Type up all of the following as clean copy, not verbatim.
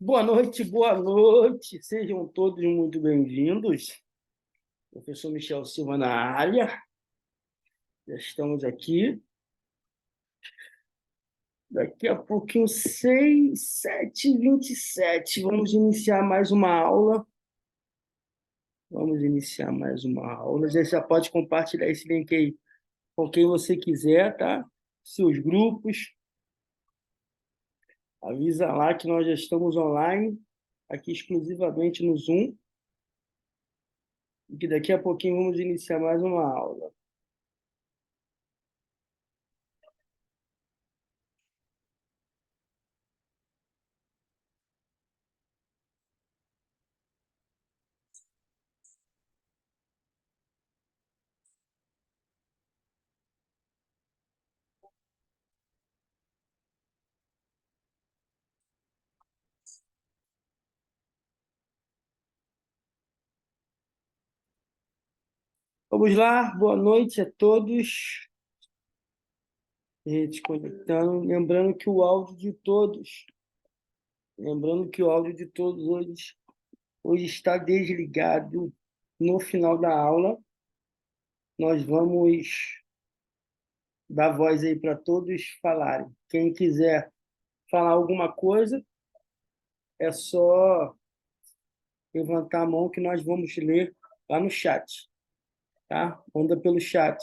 Boa noite. Sejam todos muito bem-vindos. Professor Michel Silva na área. Já estamos aqui. Daqui a pouquinho, 6, 7h27, vamos iniciar mais uma aula. Você já pode compartilhar esse link aí com quem você quiser, tá? Seus grupos. Avisa lá que nós já estamos online, aqui exclusivamente no Zoom. E que daqui a pouquinho vamos iniciar mais uma aula. Vamos lá, boa noite a todos. Desconectando, lembrando que o áudio de todos hoje está desligado. No final da aula, nós vamos dar voz aí para todos falarem. Quem quiser falar alguma coisa, é só levantar a mão que nós vamos ler lá no chat, tá? Manda pelo chat,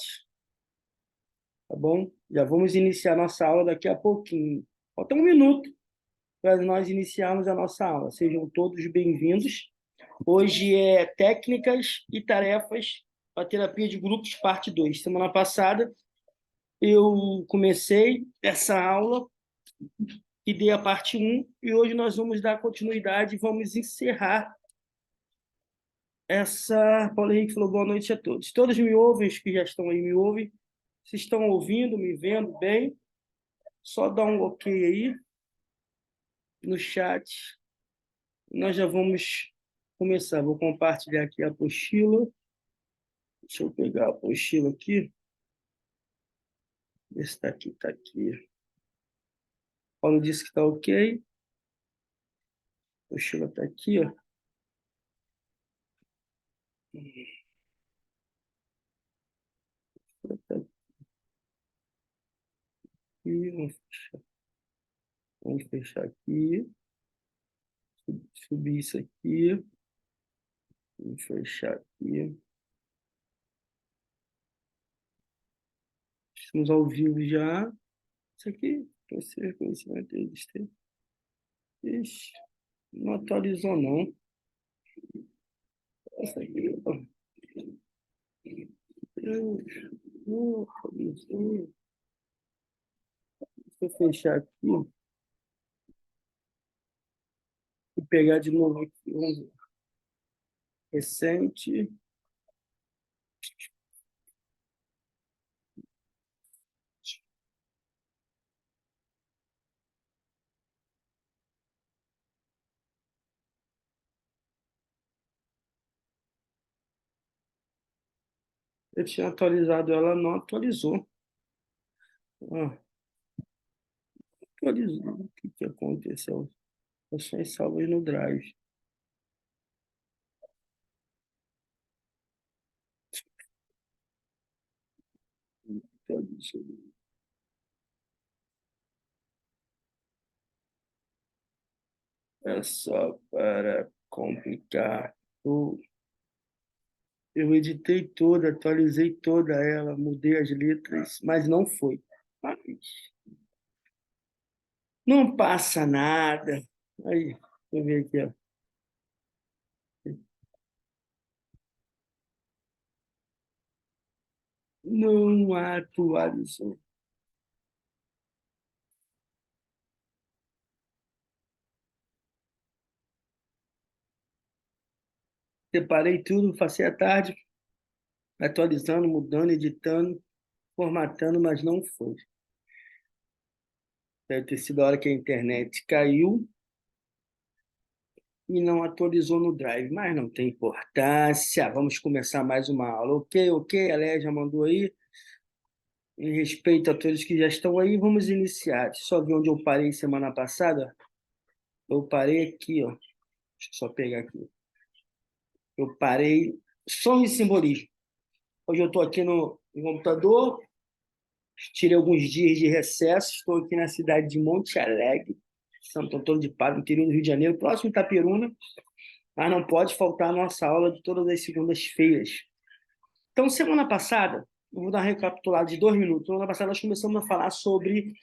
tá bom? Já vamos iniciar nossa aula daqui a pouquinho. Falta um minuto para nós iniciarmos a nossa aula. Sejam todos bem-vindos. Hoje é técnicas e tarefas para terapia de grupos, parte 2. Semana passada, eu comecei essa aula e dei a parte 1, e hoje nós vamos dar continuidade e vamos encerrar essa... Paulo Henrique falou boa noite a todos. Todos me ouvem, os que já estão aí me ouvem. Se estão ouvindo, me vendo bem, só dá um ok aí no chat. Nós já vamos começar. Vou compartilhar aqui a apostila. Deixa eu pegar a apostila aqui. Ver se está aqui, está aqui. Paulo disse que está ok. A apostila está aqui, ó. Tá aqui. Vamos fechar aqui. Subir isso aqui. Vamos fechar aqui. Estamos ao vivo já. Isso aqui, para ser conhecimento existente. Ixi, não atualizou, não. Essa aqui, ó. Não atualizou. Deixa eu fechar aqui e pegar de novo aqui. Vamos ver. Recente. Eu tinha atualizado ela, não atualizou. Ah, atualizou. O que aconteceu? Ações salvas no Drive. Atualizou. É só para complicar. Eu editei toda, atualizei toda ela, mudei as letras, mas não foi. Mas não passa nada. Aí, deixa eu ver aqui, ó. Não atualizou. Separei tudo, passei a tarde atualizando, mudando, editando, formatando, mas não foi. Deve ter sido a hora que a internet caiu e não atualizou no Drive, mas não tem importância. Vamos começar mais uma aula. Ok, a Léa já mandou aí. Em respeito a todos que já estão aí, vamos iniciar. Deixa eu só ver onde eu parei semana passada. Eu parei aqui, ó. Deixa eu só pegar aqui. Eu parei. Sonho e simbolismo. Hoje eu estou aqui no computador, tirei alguns dias de recesso, estou aqui na cidade de Monte Alegre, Santo Antônio de Pádua, interior do Rio de Janeiro, próximo de Itaperuna, mas não pode faltar a nossa aula de todas as segundas-feiras. Então, semana passada, eu vou dar uma recapitulada de 2 minutos. Semana passada nós começamos a falar sobre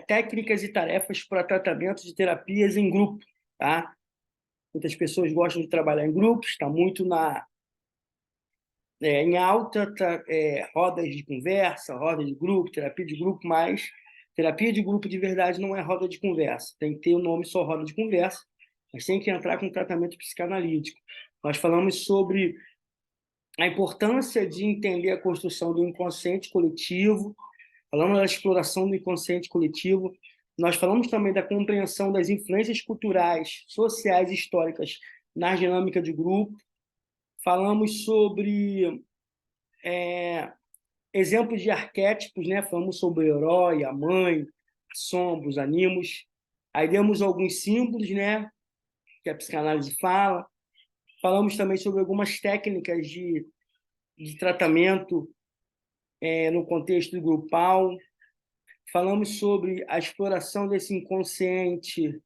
técnicas e tarefas para tratamento de terapias em grupo, tá? Muitas pessoas gostam de trabalhar em grupos, está muito em alta, rodas de conversa, roda de grupo, terapia de grupo, mas terapia de grupo de verdade não é roda de conversa. Tem que ter o nome só roda de conversa, mas tem que entrar com tratamento psicanalítico. Nós falamos sobre a importância de entender a construção do inconsciente coletivo, falamos da exploração do inconsciente coletivo, nós falamos também da compreensão das influências culturais, sociais e históricas na dinâmica de grupo, falamos sobre exemplos de arquétipos, né? Falamos sobre o herói, a mãe, a sombra, os animos. Aí demos alguns símbolos, né? Que a psicanálise fala. Falamos também sobre algumas técnicas de tratamento no contexto grupal. Falamos sobre a exploração desse inconsciente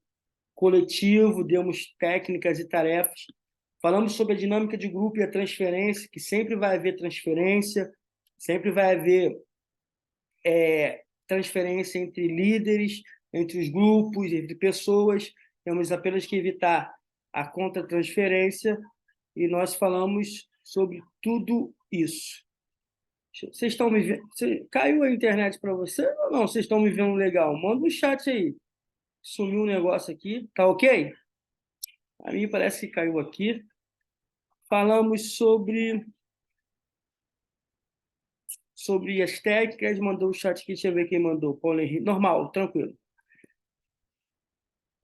coletivo, demos técnicas e tarefas. Falamos sobre a dinâmica de grupo e a transferência, que sempre vai haver transferência, sempre vai haver transferência entre líderes, entre os grupos, entre pessoas. Temos apenas que evitar a contra-transferência e nós falamos sobre tudo isso. Vocês estão me vendo? Caiu a internet para você ou não? Vocês estão me vendo legal? Manda um chat aí. Sumiu um negócio aqui. Tá ok? A mim parece que caiu aqui. Falamos sobre as técnicas. Mandou o chat aqui. Deixa eu ver quem mandou. Paulo Henrique. Normal, tranquilo.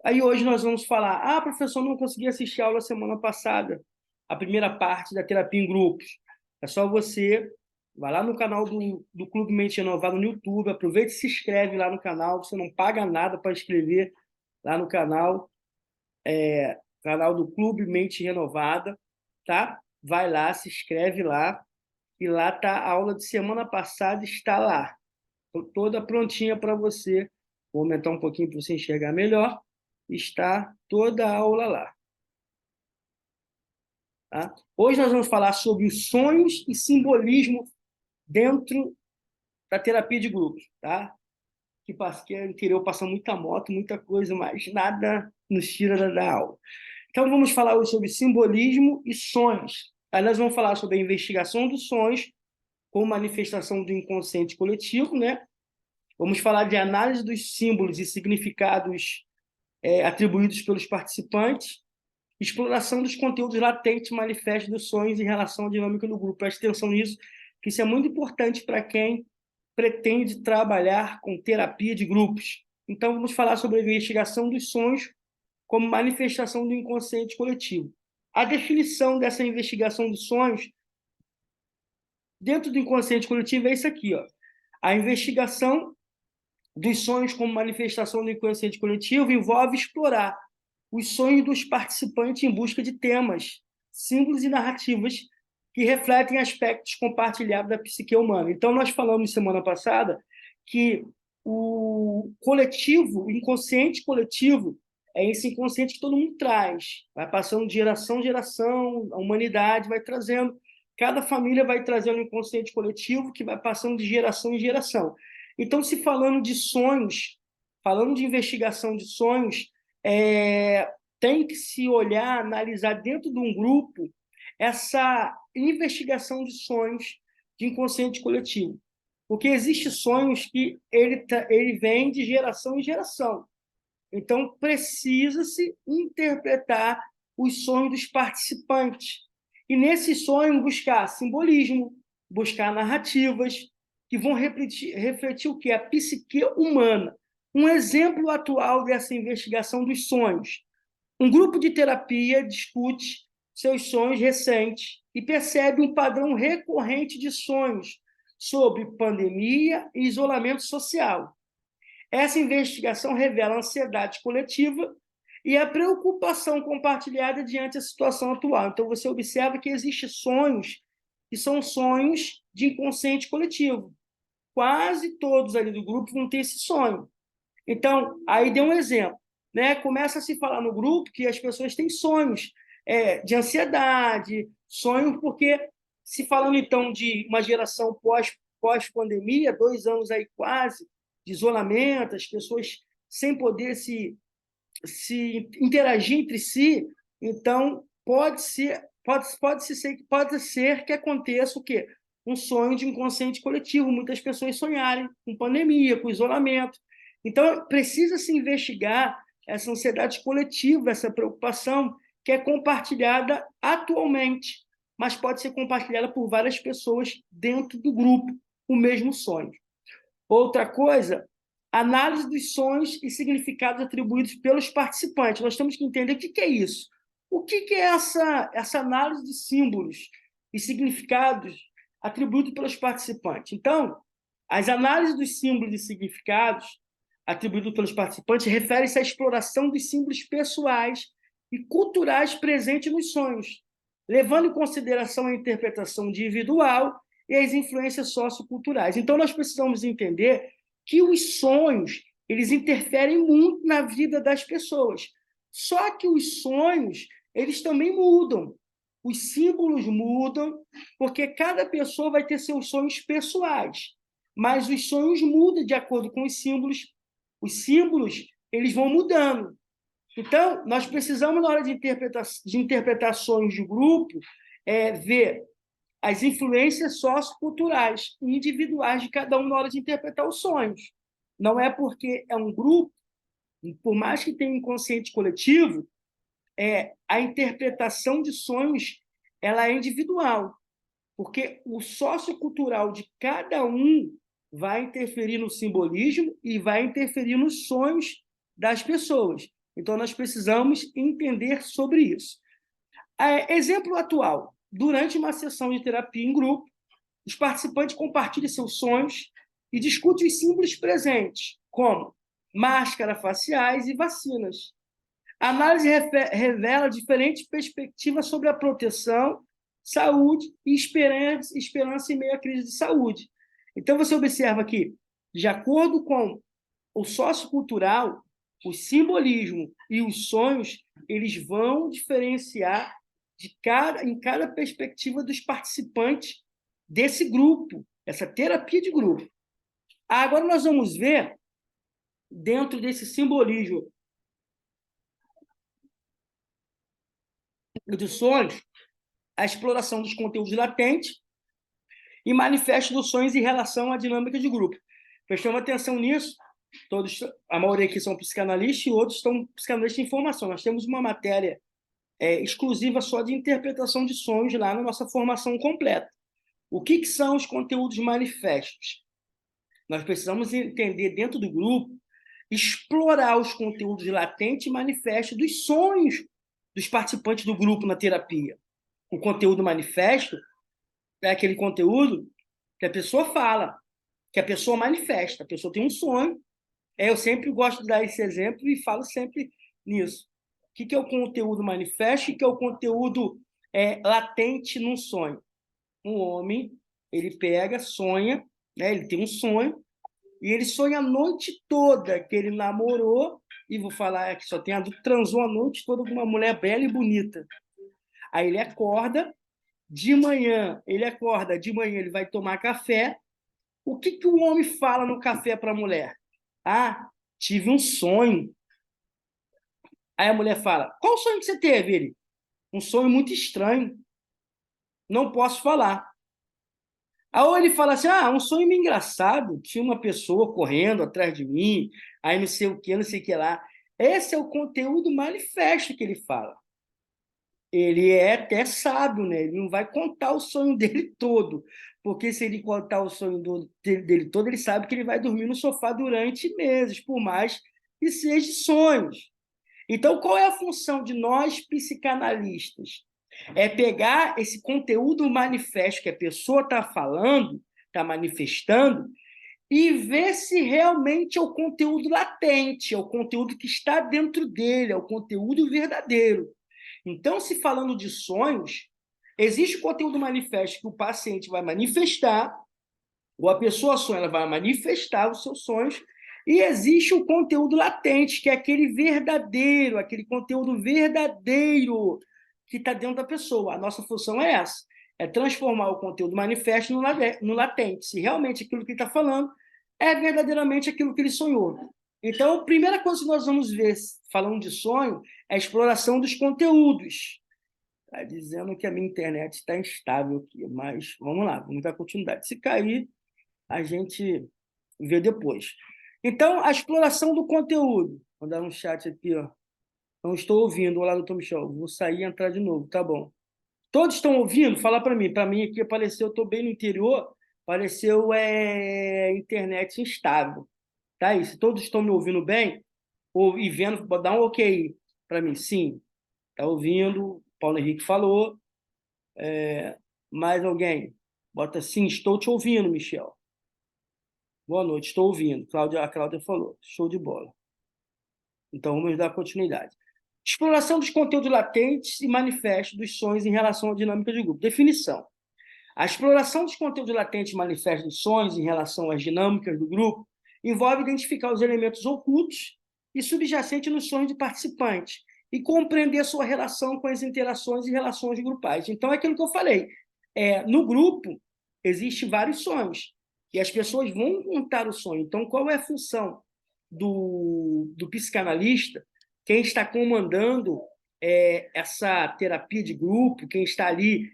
Aí hoje nós vamos falar, professor, não consegui assistir a aula semana passada, a primeira parte da terapia em grupos. É só você, vai lá no canal do Clube Mente Renovada no YouTube, aproveita e se inscreve lá no canal, você não paga nada para inscrever lá no canal do Clube Mente Renovada, tá? Vai lá, se inscreve lá, e lá tá a aula de semana passada, está lá, toda prontinha para você. Vou aumentar um pouquinho para você enxergar melhor. Está toda a aula lá. Tá? Hoje nós vamos falar sobre os sonhos e simbolismo dentro da terapia de grupos. Tá? Que no interior passa muita moto, muita coisa, mas nada nos tira da aula. Então vamos falar hoje sobre simbolismo e sonhos. Aí nós vamos falar sobre a investigação dos sonhos como manifestação do inconsciente coletivo, né? Vamos falar de análise dos símbolos e significados atribuídos pelos participantes, exploração dos conteúdos latentes manifestos dos sonhos em relação à dinâmica do grupo. Preste atenção nisso, que isso é muito importante para quem pretende trabalhar com terapia de grupos. Então, vamos falar sobre a investigação dos sonhos como manifestação do inconsciente coletivo. A definição dessa investigação dos sonhos dentro do inconsciente coletivo é isso aqui, ó. A investigação dos sonhos como manifestação do inconsciente coletivo envolve explorar os sonhos dos participantes em busca de temas, símbolos e narrativas que refletem aspectos compartilhados da psique humana. Então, nós falamos semana passada que o coletivo, o inconsciente coletivo, é esse inconsciente que todo mundo traz, vai passando de geração em geração, a humanidade vai trazendo, cada família vai trazendo um inconsciente coletivo que vai passando de geração em geração. Então, se falando de sonhos, falando de investigação de sonhos, tem que se olhar, analisar dentro de um grupo essa investigação de sonhos de inconsciente coletivo. Porque existem sonhos que ele vem de geração em geração. Então, precisa-se interpretar os sonhos dos participantes. E, nesse sonho, buscar simbolismo, buscar narrativas que vão refletir o que? A psique humana. Um exemplo atual dessa investigação dos sonhos. Um grupo de terapia discute seus sonhos recentes e percebe um padrão recorrente de sonhos sobre pandemia e isolamento social. Essa investigação revela a ansiedade coletiva e a preocupação compartilhada diante da situação atual. Então, você observa que existem sonhos que são sonhos de inconsciente coletivo. Quase todos ali do grupo vão ter esse sonho. Então, aí deu um exemplo. Né? Começa a se falar no grupo que as pessoas têm sonhos de ansiedade, sonhos porque, se falando então de uma geração pós-pandemia, 2 anos aí quase, de isolamento, as pessoas sem poder se interagir entre si, então pode ser que aconteça o quê? Um sonho de inconsciente coletivo, muitas pessoas sonharem com pandemia, com isolamento. Então, precisa se investigar essa ansiedade coletiva, essa preocupação que é compartilhada atualmente, mas pode ser compartilhada por várias pessoas dentro do grupo, o mesmo sonho. Outra coisa, análise dos sonhos e significados atribuídos pelos participantes. Nós temos que entender o que é isso. O que é essa análise de símbolos e significados atribuídos pelos participantes? Então, as análises dos símbolos e significados atribuídos pelos participantes referem-se à exploração dos símbolos pessoais e culturais presentes nos sonhos, levando em consideração a interpretação individual e as influências socioculturais. Então, nós precisamos entender que os sonhos eles interferem muito na vida das pessoas. Só que os sonhos eles também mudam. Os símbolos mudam, porque cada pessoa vai ter seus sonhos pessoais. Mas os sonhos mudam de acordo com os símbolos. Os símbolos eles vão mudando. Então, nós precisamos, na hora de interpretar sonhos de grupo, ver as influências socioculturais e individuais de cada um na hora de interpretar os sonhos. Não é porque é um grupo, por mais que tenha um inconsciente coletivo, a interpretação de sonhos ela é individual, porque o sociocultural de cada um vai interferir no simbolismo e vai interferir nos sonhos das pessoas. Então, nós precisamos entender sobre isso. Exemplo atual. Durante uma sessão de terapia em grupo, os participantes compartilham seus sonhos e discutem os símbolos presentes, como máscaras faciais e vacinas. A análise revela diferentes perspectivas sobre a proteção, saúde e esperança em meio à crise de saúde. Então, você observa que, de acordo com o sociocultural, o simbolismo e os sonhos, eles vão diferenciar em cada perspectiva dos participantes desse grupo, essa terapia de grupo. Agora nós vamos ver, dentro desse simbolismo dos sonhos, a exploração dos conteúdos latentes e manifestos dos sonhos em relação à dinâmica de grupo. Prestamos atenção nisso, a maioria aqui são psicanalistas e outros são psicanalistas de informação. Nós temos uma matéria exclusiva só de interpretação de sonhos lá na nossa formação completa. O que são os conteúdos manifestos? Nós precisamos entender dentro do grupo, explorar os conteúdos latentes e manifestos dos sonhos dos participantes do grupo na terapia. O conteúdo manifesto é aquele conteúdo que a pessoa fala, que a pessoa manifesta, a pessoa tem um sonho. Eu sempre gosto de dar esse exemplo e falo sempre nisso. O que é o conteúdo manifesto e o que é o conteúdo latente num sonho? Um homem, ele pega, sonha, né? Ele tem um sonho, e ele sonha a noite toda que ele namorou, e vou falar que só tem adulto, transou a noite toda com uma mulher bela e bonita. Aí ele acorda, de manhã ele vai tomar café. O que o homem fala no café para a mulher? Ah, tive um sonho. Aí a mulher fala, qual sonho que você teve? Ele, um sonho muito estranho. Não posso falar. Aí ele fala assim, um sonho meio engraçado, tinha uma pessoa correndo atrás de mim, aí não sei o que lá. Esse é o conteúdo manifesto que ele fala. Ele é até sábio, né? Ele não vai contar o sonho dele todo, porque se ele contar o sonho dele todo, ele sabe que ele vai dormir no sofá durante meses, por mais que seja sonhos. Então, qual é a função de nós, psicanalistas? É pegar esse conteúdo manifesto que a pessoa está falando, está manifestando, e ver se realmente é o conteúdo latente, é o conteúdo que está dentro dele, é o conteúdo verdadeiro. Então, se falando de sonhos, existe o conteúdo manifesto que o paciente vai manifestar, ou a pessoa sonha, ela vai manifestar os seus sonhos, e existe o conteúdo latente, que é aquele verdadeiro, aquele conteúdo verdadeiro que está dentro da pessoa. A nossa função é essa, é transformar o conteúdo manifesto no latente, se realmente aquilo que ele está falando é verdadeiramente aquilo que ele sonhou. Então, a primeira coisa que nós vamos ver, falando de sonho, é a exploração dos conteúdos. Está dizendo que a minha internet está instável aqui, mas vamos lá, vamos dar continuidade. Se cair, a gente vê depois. Então, a exploração do conteúdo. Vou dar um chat aqui, ó. Não estou ouvindo. Olá, doutor Michel. Vou sair e entrar de novo, tá bom. Todos estão ouvindo? Fala para mim. Para mim aqui apareceu, eu estou bem no interior, apareceu internet instável. Tá isso? Todos estão me ouvindo bem? Ou, e vendo, dá um ok para mim. Sim, está ouvindo. Paulo Henrique falou. Mais alguém? Bota sim, estou te ouvindo, Michel. Boa noite, estou ouvindo. A Cláudia falou. Show de bola. Então, vamos dar continuidade. Exploração dos conteúdos latentes e manifestos dos sonhos em relação à dinâmica de grupo. Definição. A exploração dos conteúdos latentes e manifestos dos sonhos em relação às dinâmicas do grupo envolve identificar os elementos ocultos e subjacentes nos sonhos de participantes e compreender sua relação com as interações e relações grupais. Então, é aquilo que eu falei. No grupo, existem vários sonhos e as pessoas vão contar o sonho. Então, qual é a função do psicanalista? Quem está comandando essa terapia de grupo, quem está ali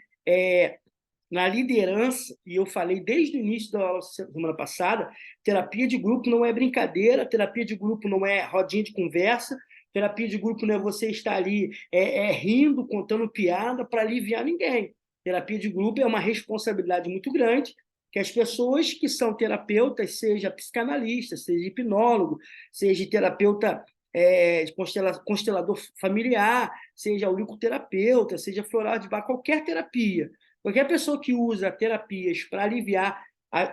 na liderança, e eu falei desde o início da aula semana passada, terapia de grupo não é brincadeira, terapia de grupo não é rodinha de conversa, terapia de grupo não é você estar ali rindo, contando piada para aliviar ninguém. Terapia de grupo é uma responsabilidade muito grande, que as pessoas que são terapeutas, seja psicanalista, seja hipnólogo, seja terapeuta constelador familiar, seja auriculoterapeuta, seja floral de bar, qualquer terapia. Qualquer pessoa que usa terapias para aliviar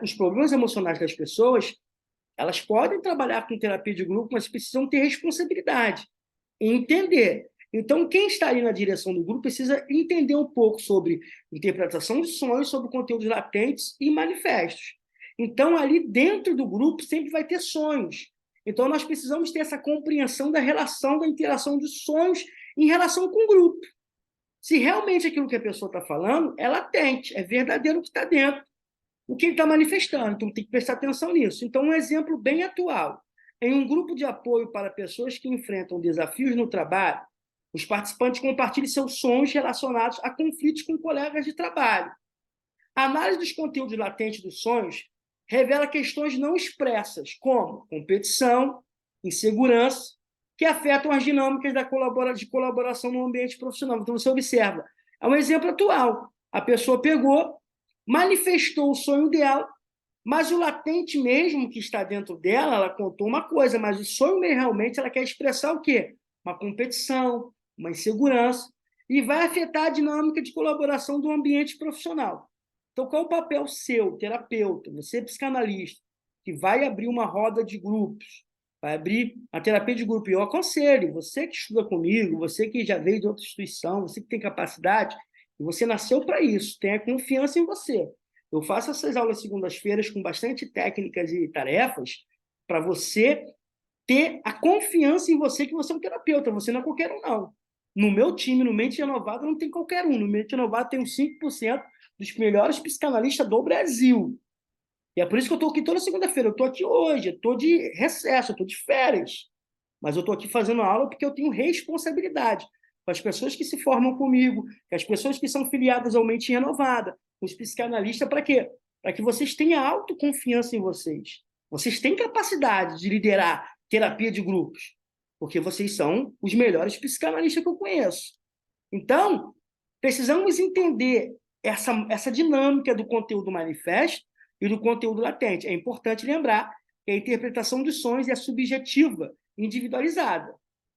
os problemas emocionais das pessoas, elas podem trabalhar com terapia de grupo, mas precisam ter responsabilidade e entender. Então, quem está ali na direção do grupo precisa entender um pouco sobre interpretação de sonhos, sobre conteúdos latentes e manifestos. Então, ali dentro do grupo sempre vai ter sonhos. Então, nós precisamos ter essa compreensão da relação, da interação de sonhos em relação com o grupo. Se realmente aquilo que a pessoa está falando é latente, é verdadeiro o que está dentro, o que ele está manifestando. Então, tem que prestar atenção nisso. Então, um exemplo bem atual. Em um grupo de apoio para pessoas que enfrentam desafios no trabalho, os participantes compartilham seus sonhos relacionados a conflitos com colegas de trabalho. A análise dos conteúdos latentes dos sonhos revela questões não expressas, como competição, insegurança, que afetam as dinâmicas de colaboração no ambiente profissional. Então, você observa, é um exemplo atual. A pessoa pegou, manifestou o sonho dela, mas o latente mesmo que está dentro dela, ela contou uma coisa, mas o sonho realmente ela quer expressar o quê? Uma competição, uma insegurança, e vai afetar a dinâmica de colaboração do ambiente profissional. Então, qual é o papel seu, terapeuta, você psicanalista, que vai abrir uma roda de grupos, vai abrir a terapia de grupo? E eu aconselho, você que estuda comigo, você que já veio de outra instituição, você que tem capacidade, e você nasceu para isso, tenha confiança em você. Eu faço essas aulas segundas-feiras com bastante técnicas e tarefas para você ter a confiança em você que você é um terapeuta, você não é qualquer um, não. No meu time, no Mente Renovada, não tem qualquer um. No Mente Renovada tem uns 5% dos melhores psicanalistas do Brasil. E é por isso que eu estou aqui toda segunda-feira. Eu estou aqui hoje, eu estou de recesso, eu estou de férias. Mas eu estou aqui fazendo aula porque eu tenho responsabilidade com as pessoas que se formam comigo, com as pessoas que são filiadas ao Mente Renovada, com os psicanalistas, para quê? Para que vocês tenham autoconfiança em vocês. Vocês têm capacidade de liderar terapia de grupos, porque vocês são os melhores psicanalistas que eu conheço. Então, precisamos entender essa dinâmica do conteúdo manifesto e do conteúdo latente. É importante lembrar que a interpretação dos sonhos é subjetiva, individualizada.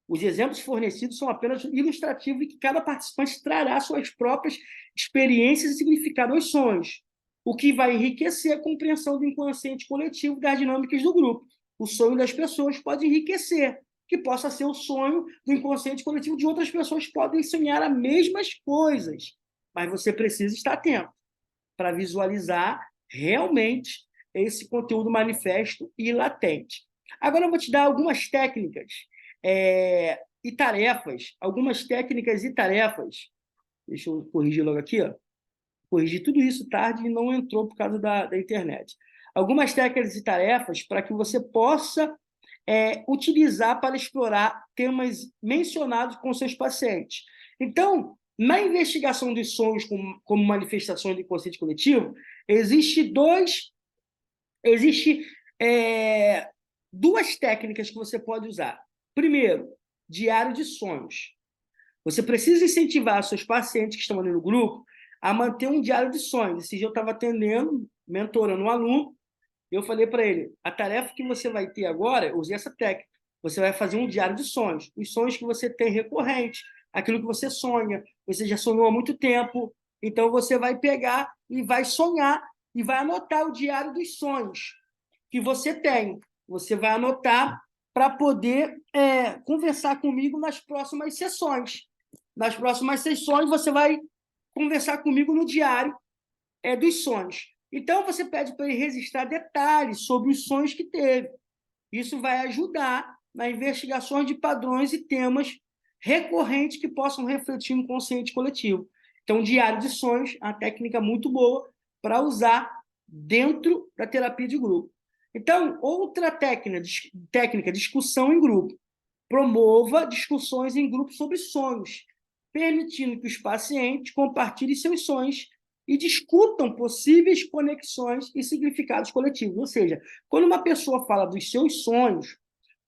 Os exemplos fornecidos são apenas ilustrativos e que cada participante trará suas próprias experiências e significado aos sonhos. o que vai enriquecer a compreensão do inconsciente coletivo das dinâmicas do grupo. O sonho das pessoas pode enriquecer, que possa ser o sonho do inconsciente coletivo de outras pessoas, podem sonhar as mesmas coisas, mas você precisa estar atento para visualizar realmente esse conteúdo manifesto e latente. Agora eu vou te dar algumas técnicas e tarefas, algumas técnicas e tarefas. Deixa eu corrigir logo aqui, ó. Corrigi tudo isso tarde e não entrou por causa da internet. Algumas técnicas e tarefas para que você possa utilizar para explorar temas mencionados com seus pacientes. Então, na investigação dos sonhos como manifestações do inconsciente coletivo, existe duas técnicas que você pode usar. Primeiro, diário de sonhos. Você precisa incentivar seus pacientes que estão ali no grupo a manter um diário de sonhos. Esse dia eu estava atendendo, mentorando um aluno, eu falei para ele, a tarefa que você vai ter agora, eu usei essa técnica, você vai fazer um diário de sonhos, os sonhos que você tem recorrente, aquilo que você sonha, você já sonhou há muito tempo, então você vai pegar e vai sonhar e vai anotar o diário dos sonhos que você tem. Você vai anotar para poder conversar comigo nas próximas sessões. Nas próximas sessões, você vai conversar comigo no diário dos sonhos. Então, você pede para ele registrar detalhes sobre os sonhos que teve. Isso vai ajudar na investigação de padrões e temas recorrentes que possam refletir no inconsciente coletivo. Então, diário de sonhos é uma técnica muito boa para usar dentro da terapia de grupo. Então, outra técnica, discussão em grupo. Promova discussões em grupo sobre sonhos, permitindo que os pacientes compartilhem seus sonhos e discutam possíveis conexões e significados coletivos. Ou seja, quando uma pessoa fala dos seus sonhos,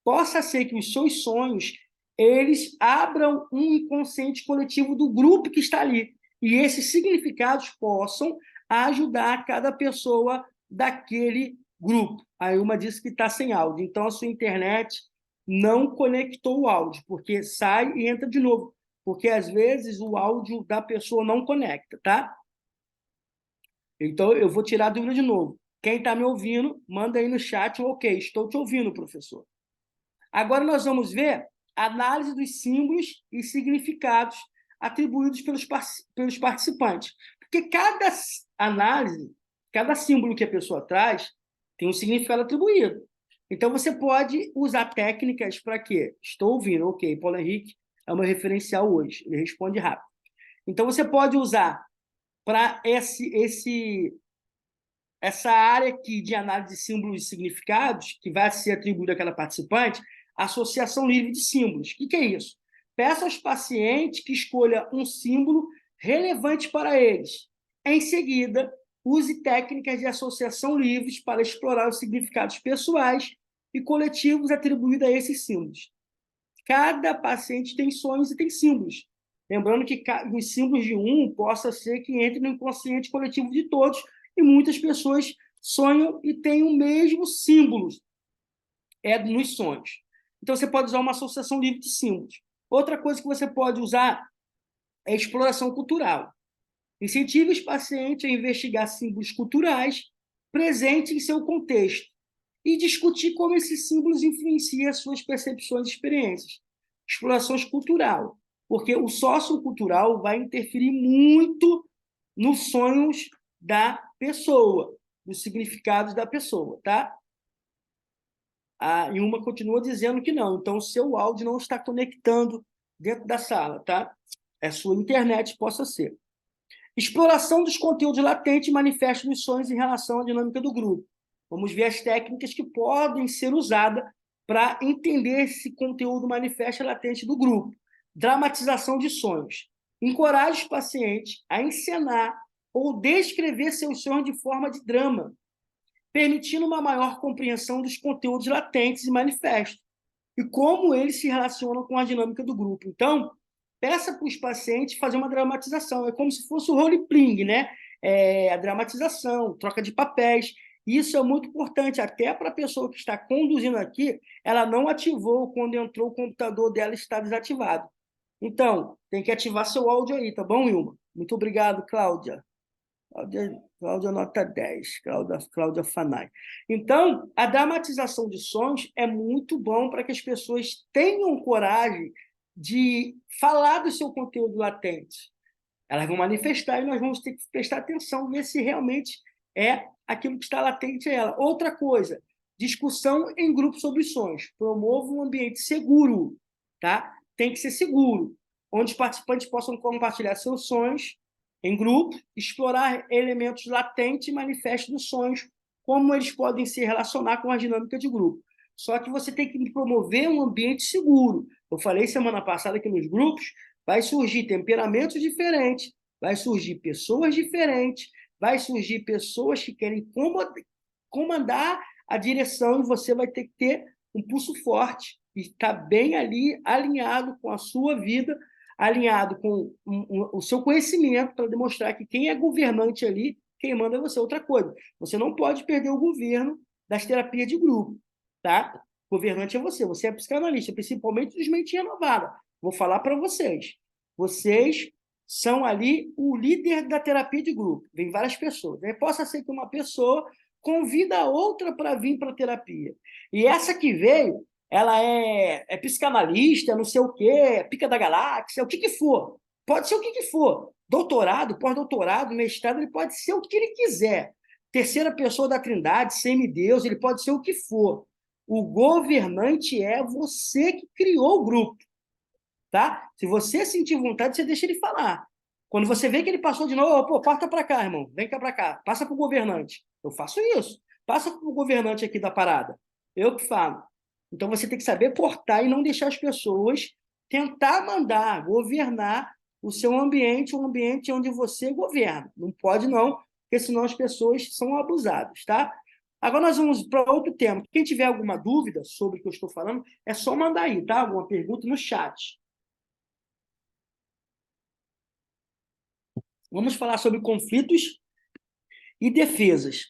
possa ser que os seus sonhos eles abram um inconsciente coletivo do grupo que está ali. E esses significados possam ajudar cada pessoa daquele grupo. A Ilma disse que está sem áudio, então a sua internet não conectou o áudio, porque sai e entra de novo, porque às vezes o áudio da pessoa não conecta, tá? Então, eu vou tirar a dúvida de novo. Quem está me ouvindo, manda aí no chat, ok, estou te ouvindo, professor. Agora nós vamos ver a análise dos símbolos e significados atribuídos pelos participantes. Porque cada análise, cada símbolo que a pessoa traz, tem um significado atribuído. Então, você pode usar técnicas para quê? Estou ouvindo, ok, Paulo Henrique é o meu referencial hoje, ele responde rápido. Então, você pode usar para essa área aqui de análise de símbolos e significados, que vai ser atribuída àquela participante, associação livre de símbolos. O que é isso? Peça aos pacientes que escolha um símbolo relevante para eles. Em seguida, use técnicas de associação livres para explorar os significados pessoais e coletivos atribuídos a esses símbolos. Cada paciente tem sonhos e tem símbolos. Lembrando que os símbolos de um possa ser que entre no inconsciente coletivo de todos, e muitas pessoas sonham e têm o mesmo símbolo nos sonhos. Então, você pode usar uma associação livre de símbolos. Outra coisa que você pode usar é exploração cultural. Incentive os pacientes a investigar símbolos culturais presentes em seu contexto e discutir como esses símbolos influenciam as suas percepções e experiências. Exploração cultural, porque o sociocultural vai interferir muito nos sonhos da pessoa, nos significados da pessoa, tá? A Ilma continua dizendo que não, então o seu áudio não está conectando dentro da sala, tá? A sua internet possa ser. Exploração dos conteúdos latentes e manifestos dos sonhos em relação à dinâmica do grupo. Vamos ver as técnicas que podem ser usadas para entender esse conteúdo manifesto e latente do grupo. Dramatização de sonhos. Encoraje os pacientes a encenar ou descrever seus sonhos de forma de drama, permitindo uma maior compreensão dos conteúdos latentes e manifestos e como eles se relacionam com a dinâmica do grupo. Então, peça para os pacientes fazer uma dramatização. É como se fosse o role-playing, né? A dramatização, troca de papéis. Isso é muito importante, até para a pessoa que está conduzindo aqui, ela não ativou quando entrou o computador dela está desativado. Então, tem que ativar seu áudio aí, tá bom, Ilma? Muito obrigado, Cláudia. Cláudia nota 10, Cláudia Fanai. Então, a dramatização de sonhos é muito bom para que as pessoas tenham coragem de falar do seu conteúdo latente. Elas vão manifestar e nós vamos ter que prestar atenção, ver se realmente é aquilo que está latente a ela. Outra coisa, discussão em grupo sobre sonhos. Promova um ambiente seguro, tá? Tem que ser seguro, onde os participantes possam compartilhar seus sonhos em grupo, explorar elementos latentes e manifestos dos sonhos, como eles podem se relacionar com a dinâmica de grupo. Só que você tem que promover um ambiente seguro. Eu falei semana passada que nos grupos vai surgir temperamentos diferentes, vai surgir pessoas diferentes, vai surgir pessoas que querem comandar a direção e você vai ter que ter um pulso forte e estar bem ali, alinhado com a sua vida, alinhado com o seu conhecimento para demonstrar que quem é governante ali, quem manda é você. Outra coisa, você não pode perder o governo das terapias de grupo, tá? O governante é você é psicanalista, principalmente dos Mente Renovada. Vou falar para vocês. Vocês são ali o líder da terapia de grupo. Vem várias pessoas. Possa ser que uma pessoa convida a outra para vir para a terapia. E essa que veio, ela é psicanalista, não sei o quê, pica da galáxia, o que for. Pode ser o que for. Doutorado, pós-doutorado, mestrado, ele pode ser o que ele quiser. Terceira pessoa da Trindade, semideus, ele pode ser o que for. O governante é você que criou o grupo. Tá? Se você sentir vontade, você deixa ele falar. Quando você vê que ele passou de novo, pô, parta para cá, irmão, vem cá para cá, passa para o governante. Eu faço isso. Passa para o governante aqui da parada. Eu que falo. Então você tem que saber portar e não deixar as pessoas tentar mandar, governar o seu ambiente, um ambiente onde você governa. Não pode não, porque senão as pessoas são abusadas, tá? Agora nós vamos para outro tema. Quem tiver alguma dúvida sobre o que eu estou falando, é só mandar aí, tá? Alguma pergunta no chat. Vamos falar sobre conflitos e defesas.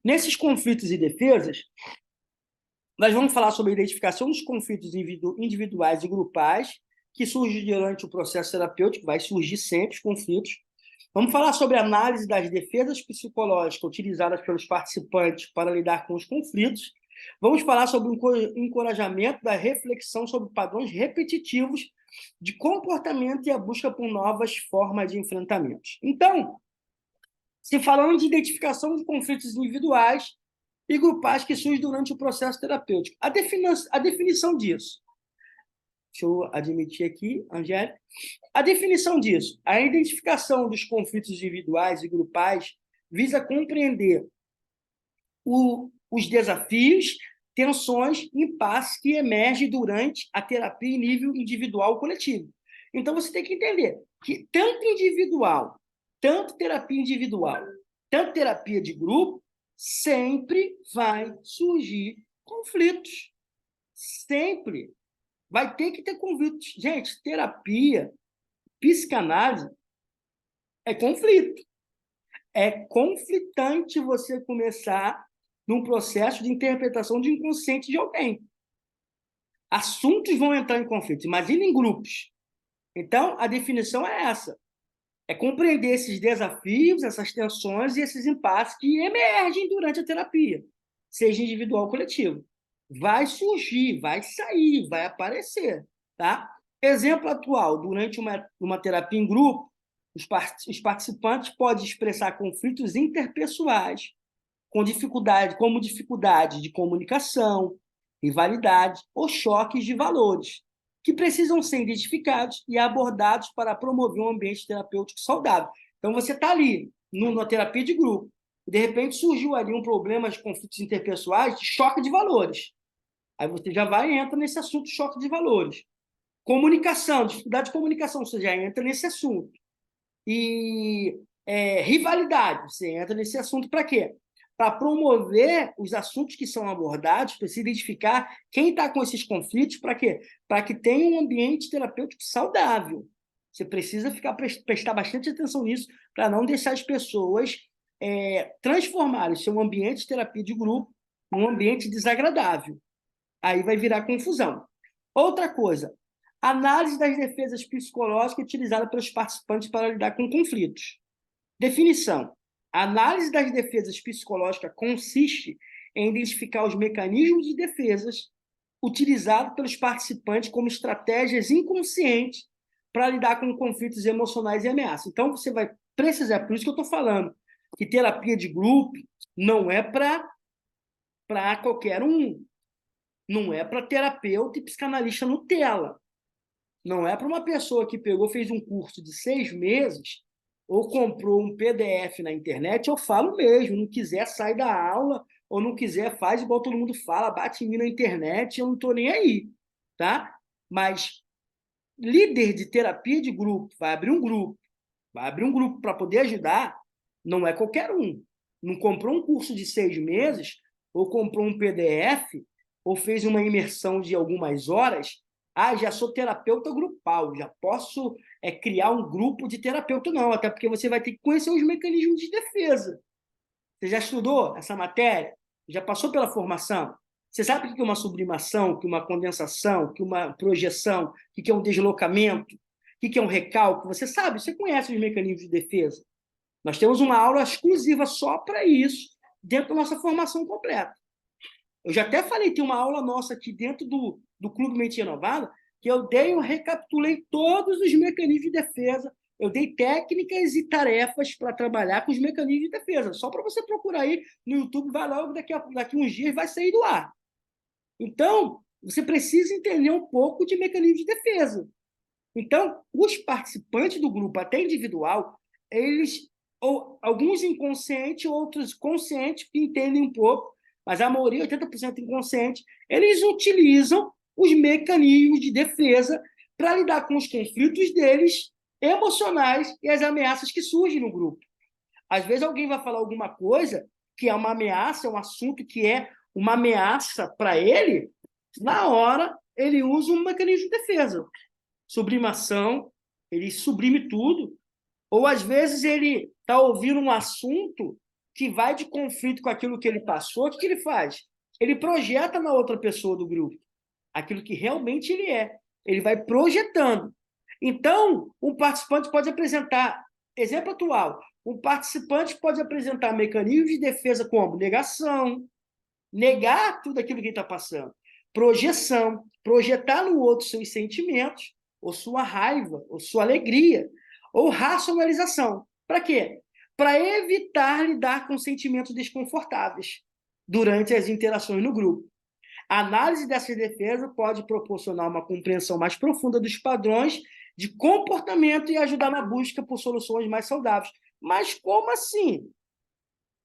Nesses conflitos e defesas, nós vamos falar sobre a identificação dos conflitos individuais e grupais, que surgem durante o processo terapêutico, vai surgir sempre os conflitos. Vamos falar sobre a análise das defesas psicológicas utilizadas pelos participantes para lidar com os conflitos. Vamos falar sobre o encorajamento da reflexão sobre padrões repetitivos de comportamento e a busca por novas formas de enfrentamentos. Então, se falando de identificação de conflitos individuais e grupais que surgem durante o processo terapêutico. A definição disso. Deixa eu admitir aqui, Angélica. A definição disso, a identificação dos conflitos individuais e grupais visa compreender os desafios, tensões, impasses que emergem durante a terapia em nível individual ou coletivo. Então, você tem que entender que tanto individual, tanto terapia individual, tanto terapia de grupo, sempre vai surgir conflitos. Sempre. Vai ter que ter conflitos. Gente, terapia, psicanálise é conflito. É conflitante você começar num processo de interpretação de inconsciente de alguém. Assuntos vão entrar em conflito. Imagina em grupos. Então, a definição é essa. É compreender esses desafios, essas tensões e esses impasses que emergem durante a terapia, seja individual ou coletivo. Vai surgir, vai sair, vai aparecer. Tá? Exemplo atual, durante uma terapia em grupo, os participantes podem expressar conflitos interpessoais, como dificuldade de comunicação, rivalidade ou choques de valores, que precisam ser identificados e abordados para promover um ambiente terapêutico saudável. Então, você está ali, numa terapia de grupo, e de repente surgiu ali um problema de conflitos interpessoais, de choque de valores. Aí você já vai e entra nesse assunto de choque de valores. Comunicação, dificuldade de comunicação, você já entra nesse assunto. E rivalidade, você entra nesse assunto para quê? Para promover os assuntos que são abordados, para se identificar quem está com esses conflitos, para quê? Para que tenha um ambiente terapêutico saudável. Você precisa prestar bastante atenção nisso para não deixar as pessoas transformarem o seu ambiente de terapia de grupo num ambiente desagradável. Aí vai virar confusão. Outra coisa, análise das defesas psicológicas utilizadas pelos participantes para lidar com conflitos. Definição. A análise das defesas psicológicas consiste em identificar os mecanismos de defesas utilizados pelos participantes como estratégias inconscientes para lidar com conflitos emocionais e ameaças. Então, você vai precisar, por isso que eu estou falando, que terapia de grupo não é para qualquer um. Não é para terapeuta e psicanalista Nutella. Não é para uma pessoa que pegou, fez um curso de 6 meses ou comprou um PDF na internet. Eu falo mesmo, não quiser, sai da aula, ou não quiser, faz igual todo mundo fala, bate em mim na internet, eu não estou nem aí, tá? Mas líder de terapia de grupo, vai abrir um grupo para poder ajudar, não é qualquer um. Não comprou um curso de 6 meses, ou comprou um PDF, ou fez uma imersão de algumas horas. Ah, já sou terapeuta grupal, já posso criar um grupo de terapeuta. Não, até porque você vai ter que conhecer os mecanismos de defesa. Você já estudou essa matéria? Já passou pela formação? Você sabe o que é uma sublimação, o que é uma condensação, o que é uma projeção, o que é um deslocamento, o que é um recalque? Você sabe, você conhece os mecanismos de defesa. Nós temos uma aula exclusiva só para isso, dentro da nossa formação completa. Eu já até falei, tem uma aula nossa aqui dentro do Clube Mente Renovada, que eu recapitulei todos os mecanismos de defesa, eu dei técnicas e tarefas para trabalhar com os mecanismos de defesa. Só para você procurar aí no YouTube, vai logo, daqui uns dias vai sair do ar. Então, você precisa entender um pouco de mecanismo de defesa. Então, os participantes do grupo, até individual, eles, ou alguns inconscientes, outros conscientes, que entendem um pouco, mas a maioria, 80% inconsciente, eles utilizam os mecanismos de defesa para lidar com os conflitos deles, emocionais e as ameaças que surgem no grupo. Às vezes alguém vai falar alguma coisa que é uma ameaça, é um assunto que é uma ameaça para ele, na hora ele usa um mecanismo de defesa. Sublimação, ele sublime tudo, ou às vezes ele está ouvindo um assunto que vai de conflito com aquilo que ele passou, o que ele faz? Ele projeta na outra pessoa do grupo aquilo que realmente ele é. Ele vai projetando. Então, um participante pode apresentar, exemplo atual, um participante pode apresentar mecanismos de defesa como negação, negar tudo aquilo que ele está passando, projeção, projetar no outro seus sentimentos, ou sua raiva, ou sua alegria, ou racionalização. Para quê? Para evitar lidar com sentimentos desconfortáveis durante as interações no grupo. A análise dessas defesas pode proporcionar uma compreensão mais profunda dos padrões de comportamento e ajudar na busca por soluções mais saudáveis. Mas como assim?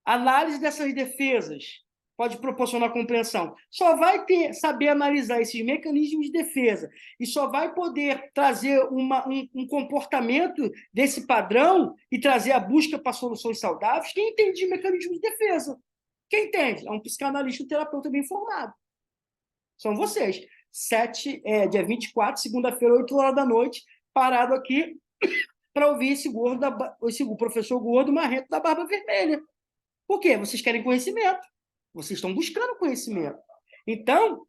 A análise dessas defesas pode proporcionar compreensão. Só vai saber analisar esses mecanismos de defesa e só vai poder trazer um comportamento desse padrão e trazer a busca para soluções saudáveis quem entende de mecanismos de defesa. Quem entende? É um psicanalista, um terapeuta bem formado. São vocês. Dia 24, segunda-feira, 8 horas da noite, parado aqui para ouvir esse professor gordo marrento da barba vermelha. Por quê? Vocês querem conhecimento. Vocês estão buscando conhecimento. Então,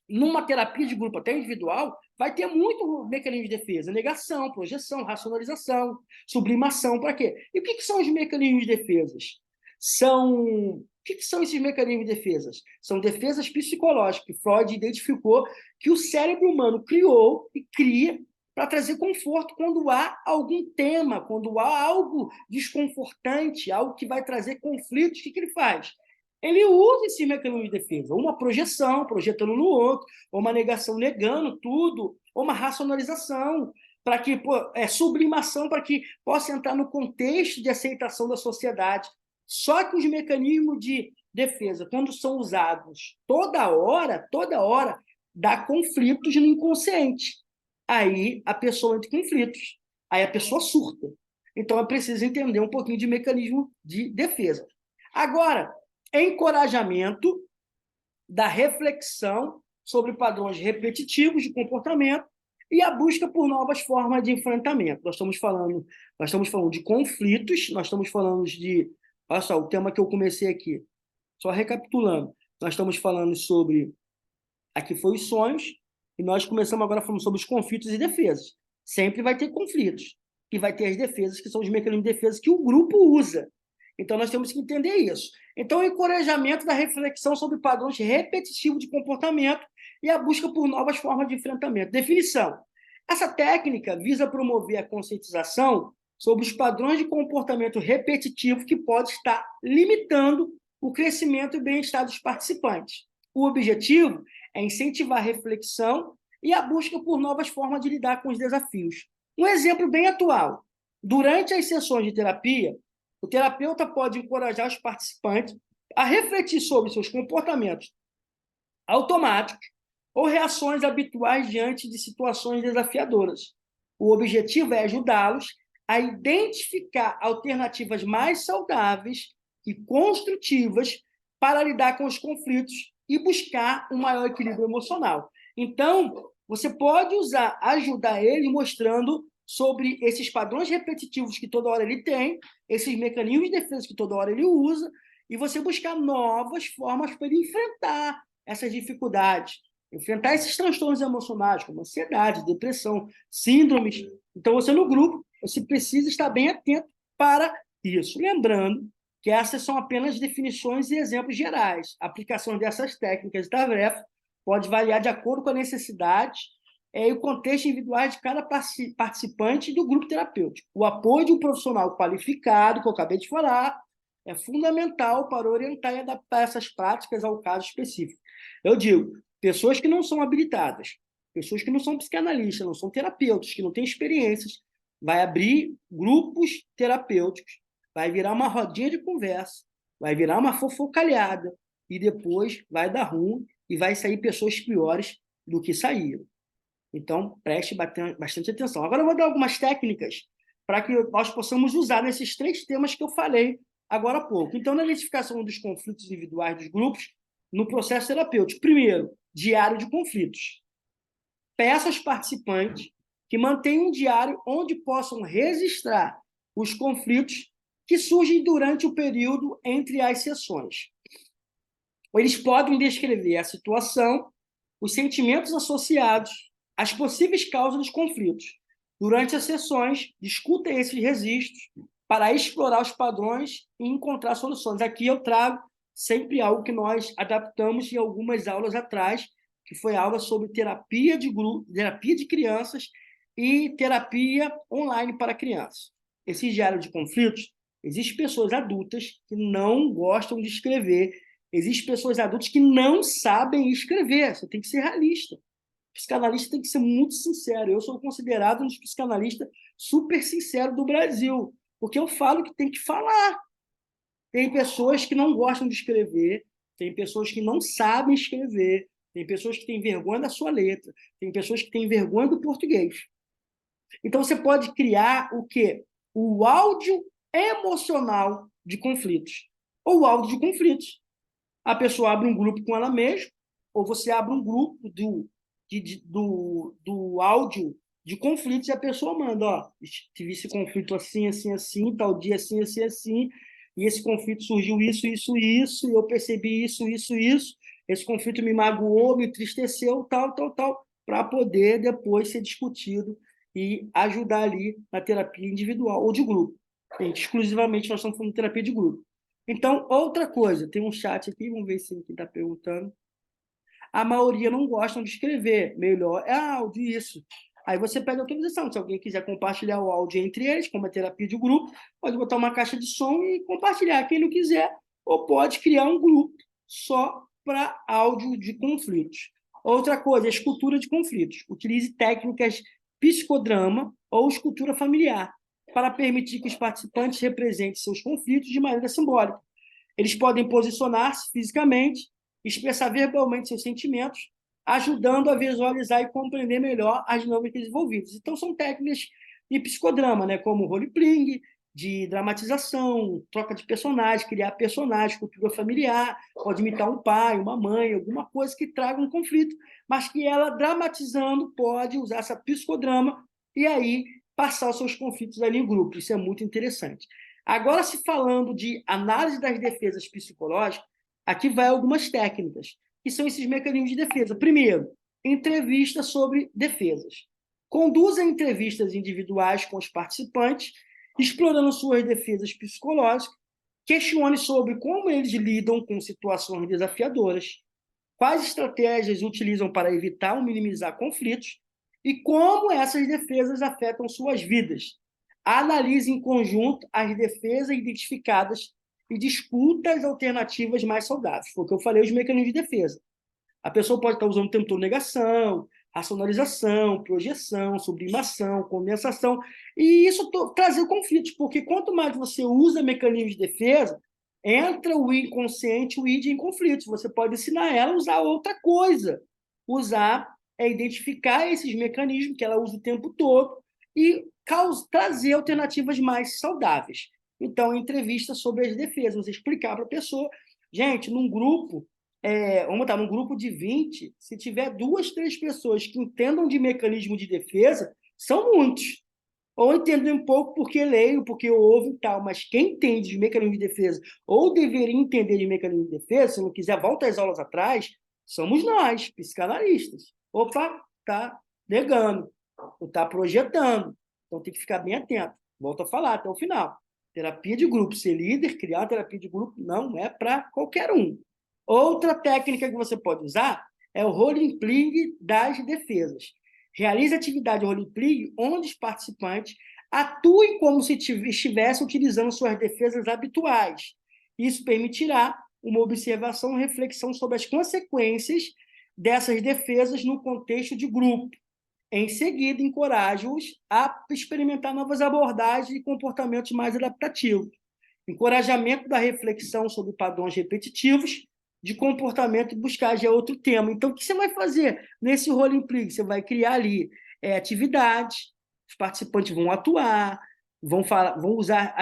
numa terapia de grupo até individual, vai ter muito mecanismo de defesa. Negação, projeção, racionalização, sublimação. Para quê? E o que são os mecanismos de defesa? O que são esses mecanismos de defesa? São defesas psicológicas que Freud identificou que o cérebro humano criou e cria para trazer conforto quando há algum tema, quando há algo desconfortante, algo que vai trazer conflitos. O que ele faz? Ele usa esse mecanismo de defesa, ou uma projeção, projetando no outro, ou uma negação, negando tudo, ou uma racionalização, para que sublimação, para que possa entrar no contexto de aceitação da sociedade. Só que os mecanismos de defesa, quando são usados toda hora, dá conflitos no inconsciente. Aí a pessoa entra em conflitos, aí a pessoa surta. Então é preciso entender um pouquinho de mecanismo de defesa. Agora, encorajamento da reflexão sobre padrões repetitivos de comportamento e a busca por novas formas de enfrentamento. Nós estamos falando de conflitos, nós estamos falando de... Olha só, o tema que eu comecei aqui, só recapitulando, nós estamos falando sobre... Aqui foi os sonhos, e nós começamos agora falando sobre os conflitos e defesas. Sempre vai ter conflitos. e vai ter as defesas, que são os mecanismos de defesa que o grupo usa. Então, nós temos que entender isso. Então, o encorajamento da reflexão sobre padrões repetitivos de comportamento e a busca por novas formas de enfrentamento. Definição. Essa técnica visa promover a conscientização sobre os padrões de comportamento repetitivo que pode estar limitando o crescimento e bem-estar dos participantes. O objetivo é incentivar a reflexão e a busca por novas formas de lidar com os desafios. Um exemplo bem atual. Durante as sessões de terapia, o terapeuta pode encorajar os participantes a refletir sobre seus comportamentos automáticos ou reações habituais diante de situações desafiadoras. O objetivo é ajudá-los a identificar alternativas mais saudáveis e construtivas para lidar com os conflitos e buscar um maior equilíbrio emocional. Então, você pode ajudar ele mostrando sobre esses padrões repetitivos que toda hora ele tem, esses mecanismos de defesa que toda hora ele usa, e você buscar novas formas para ele enfrentar essas dificuldades, enfrentar esses transtornos emocionais, como ansiedade, depressão, síndromes. Então, você no grupo, você precisa estar bem atento para isso. Lembrando que essas são apenas definições e exemplos gerais. A aplicação dessas técnicas e tarefas pode variar de acordo com a necessidade e o contexto individual de cada participante do grupo terapêutico. O apoio de um profissional qualificado, que eu acabei de falar, é fundamental para orientar e adaptar essas práticas ao caso específico. Eu digo, pessoas que não são habilitadas, pessoas que não são psicanalistas, não são terapeutas, que não têm experiências, vai abrir grupos terapêuticos, vai virar uma rodinha de conversa, vai virar uma fofocalhada, e depois vai dar ruim e vai sair pessoas piores do que saíram. Então, preste bastante atenção. Agora eu vou dar algumas técnicas para que nós possamos usar nesses 3 temas que eu falei agora há pouco. Então, na identificação dos conflitos individuais dos grupos, no processo terapêutico. Primeiro, diário de conflitos. Peça aos participantes que mantenham um diário onde possam registrar os conflitos que surgem durante o período entre as sessões. Eles podem descrever a situação, os sentimentos associados, as possíveis causas dos conflitos. Durante as sessões, discuta esses registros para explorar os padrões e encontrar soluções. Aqui eu trago sempre algo que nós adaptamos em algumas aulas atrás, que foi aula sobre terapia de grupo, terapia de crianças e terapia online para crianças. Esse diário de conflitos, existem pessoas adultas que não gostam de escrever, existem pessoas adultas que não sabem escrever, você tem que ser realista. O psicanalista tem que ser muito sincero. Eu sou considerado um dos psicanalistas super sinceros do Brasil, porque eu falo que tem que falar. Tem pessoas que não gostam de escrever, tem pessoas que não sabem escrever, tem pessoas que têm vergonha da sua letra, tem pessoas que têm vergonha do português. Então, você pode criar o quê? O áudio emocional de conflitos, ou o áudio de conflitos. A pessoa abre um grupo com ela mesma, ou você abre um grupo do áudio de conflitos e a pessoa manda, ó, tive esse conflito assim, assim, assim, tal dia assim, assim, assim, e esse conflito surgiu isso, isso, isso, e eu percebi isso, isso, isso, esse conflito me magoou, me entristeceu, tal, tal, tal, para poder depois ser discutido e ajudar ali na terapia individual ou de grupo. Gente, exclusivamente nós estamos falando de terapia de grupo. Então, outra coisa, tem um chat aqui, vamos ver se quem está perguntando. A maioria não gostam de escrever, melhor é áudio, isso. Aí você pede autorização, se alguém quiser compartilhar o áudio entre eles, como é terapia de grupo, pode botar uma caixa de som e compartilhar, quem não quiser, ou pode criar um grupo só para áudio de conflitos. Outra coisa, escultura de conflitos. Utilize técnicas psicodrama ou escultura familiar, para permitir que os participantes representem seus conflitos de maneira simbólica. Eles podem posicionar-se fisicamente, expressar verbalmente seus sentimentos, ajudando a visualizar e compreender melhor as dinâmicas envolvidas. Então, são técnicas de psicodrama, né, como role-playing, de dramatização, troca de personagens, criar personagens, cultura familiar, pode imitar um pai, uma mãe, alguma coisa que traga um conflito, mas que ela, dramatizando, pode usar essa psicodrama e aí passar os seus conflitos ali em grupo. Isso é muito interessante. Agora, se falando de análise das defesas psicológicas, aqui vai algumas técnicas, que são esses mecanismos de defesa. Primeiro, entrevista sobre defesas. Conduza entrevistas individuais com os participantes, explorando suas defesas psicológicas. Questione sobre como eles lidam com situações desafiadoras, quais estratégias utilizam para evitar ou minimizar conflitos e como essas defesas afetam suas vidas. Analise em conjunto as defesas identificadas e discuta as alternativas mais saudáveis. Foi o que eu falei, os mecanismos de defesa. A pessoa pode estar usando o tempo todo negação, racionalização, projeção, sublimação, condensação, e isso trazer conflitos, porque quanto mais você usa mecanismos de defesa, entra o inconsciente, o id em conflitos. Você pode ensinar ela a usar outra coisa, usar, identificar esses mecanismos que ela usa o tempo todo e trazer alternativas mais saudáveis. Então, entrevista sobre as defesas, você explicar para a pessoa, gente, num grupo vamos estar num grupo de 20, se tiver 2, 3 pessoas que entendam de mecanismo de defesa, são muitos. Ou entendem um pouco porque leio, porque ouvem e tal, mas quem entende de mecanismo de defesa, ou deveria entender de mecanismo de defesa, se não quiser, volta às aulas atrás, somos nós, psicanalistas. Opa, tá negando, ou tá projetando. Então tem que ficar bem atento. Volto a falar até o final. Terapia de grupo, ser líder, criar terapia de grupo, não é para qualquer um. Outra técnica que você pode usar é o role-playing das defesas. Realize atividade role-playing onde os participantes atuem como se estivessem utilizando suas defesas habituais. Isso permitirá uma observação e reflexão sobre as consequências dessas defesas no contexto de grupo. Em seguida, encoraje-os a experimentar novas abordagens e comportamentos mais adaptativos. Encorajamento da reflexão sobre padrões repetitivos de comportamento e buscar já outro tema. Então, o que você vai fazer nesse role-playing? Você vai criar ali atividades, os participantes vão atuar, vão usar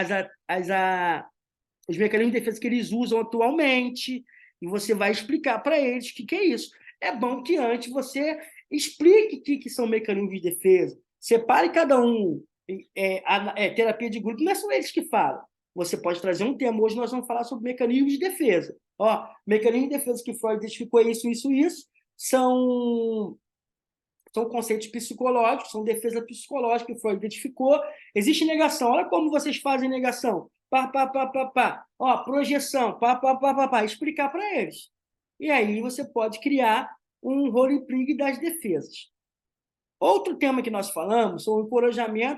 os mecanismos de defesa que eles usam atualmente, e você vai explicar para eles o que é isso. É bom que antes você explique o que são mecanismos de defesa, separe cada um. Terapia de grupo não é só eles que falam. Você pode trazer um tema. Hoje nós vamos falar sobre mecanismos de defesa. Mecanismos de defesa que Freud identificou isso. São conceitos psicológicos, são defesa psicológica que Freud identificou. Existe negação. Olha como vocês fazem negação. Pá. Projeção. Pá. Explicar para eles. E aí você pode criar um role-playing das defesas. Outro tema que nós falamos são o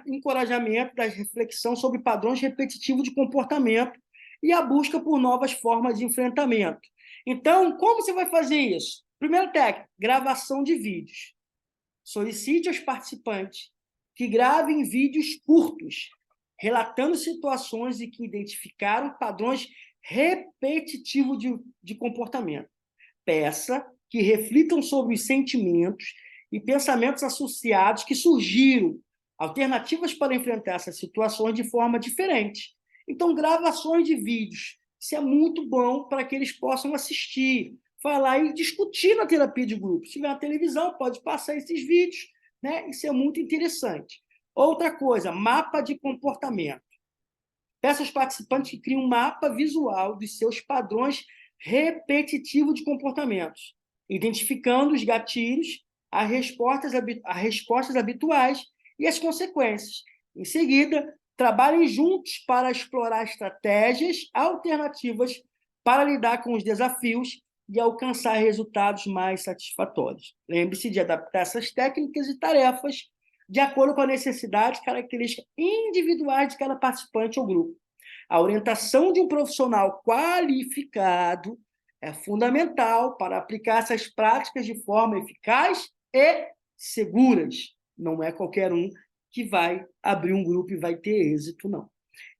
encorajamento da reflexão sobre padrões repetitivos de comportamento e a busca por novas formas de enfrentamento. Então, como você vai fazer isso? Primeira técnica, gravação de vídeos. Solicite aos participantes que gravem vídeos curtos, relatando situações em que identificaram padrões repetitivos de comportamento. Peça que reflitam sobre os sentimentos e pensamentos associados que surgiram, alternativas para enfrentar essas situações de forma diferente. Então, gravações de vídeos, isso é muito bom para que eles possam assistir, falar e discutir na terapia de grupo. Se tiver na televisão, pode passar esses vídeos, né? Isso é muito interessante. Outra coisa, mapa de comportamento. Peça aos participantes que criem um mapa visual dos seus padrões repetitivos de comportamentos, identificando os gatilhos, as respostas habituais e as consequências. Em seguida, trabalhem juntos para explorar estratégias alternativas para lidar com os desafios e alcançar resultados mais satisfatórios. Lembre-se de adaptar essas técnicas e tarefas de acordo com a necessidade e características individuais de cada participante ou grupo. A orientação de um profissional qualificado é fundamental para aplicar essas práticas de forma eficaz e seguras. Não é qualquer um que vai abrir um grupo e vai ter êxito, não.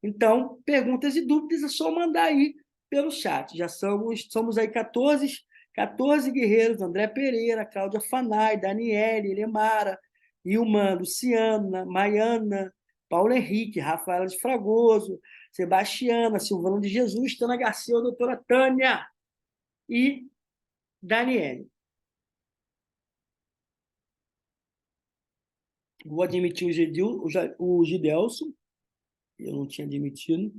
Então, perguntas e dúvidas é só mandar aí pelo chat. Já somos aí 14 guerreiros: André Pereira, Cláudia Fanai, Daniele, Elemara, Ilma, Luciana, Maiana, Paulo Henrique, Rafaela de Fragoso, Sebastiana, Silvano de Jesus, Tana Garcia, doutora Tânia e Daniele. Vou admitir o Gidelson, eu não tinha admitido.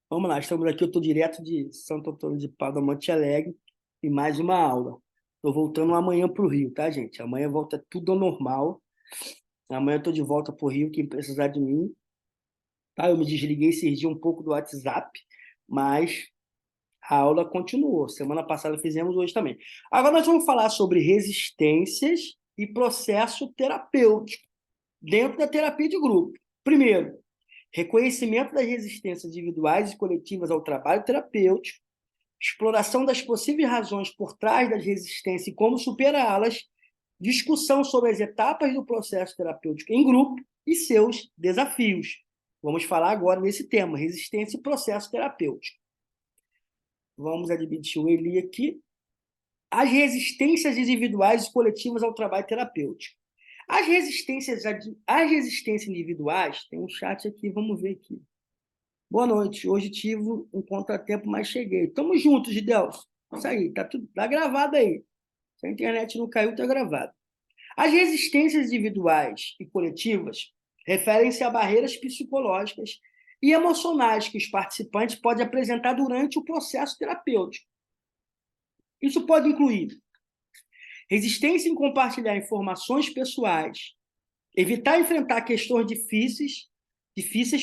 Vamos lá, estamos aqui, eu estou direto de Santo Antônio de Pádua, Monte Alegre, e mais uma aula. Estou voltando amanhã para o Rio, tá, gente? Amanhã volta tudo ao normal. Amanhã eu estou de volta para o Rio, quem precisar de mim. Tá? Eu me desliguei esses dias um pouco do WhatsApp, mas a aula continuou. Semana passada fizemos, hoje também. Agora nós vamos falar sobre resistências e processo terapêutico dentro da terapia de grupo. Primeiro, reconhecimento das resistências individuais e coletivas ao trabalho terapêutico, exploração das possíveis razões por trás das resistências e como superá-las, discussão sobre as etapas do processo terapêutico em grupo e seus desafios. Vamos falar agora nesse tema, resistência e processo terapêutico. Vamos admitir o Eli aqui. As resistências individuais e coletivas ao trabalho terapêutico. As resistências individuais, tem um chat aqui, vamos ver aqui. Boa noite, hoje tive um contratempo, mas cheguei. Tamo juntos, Gidelson. Isso aí, tá gravado aí. Se a internet não caiu, tá gravado. As resistências individuais e coletivas referem-se a barreiras psicológicas e emocionais que os participantes podem apresentar durante o processo terapêutico. Isso pode incluir resistência em compartilhar informações pessoais, evitar enfrentar questões difíceis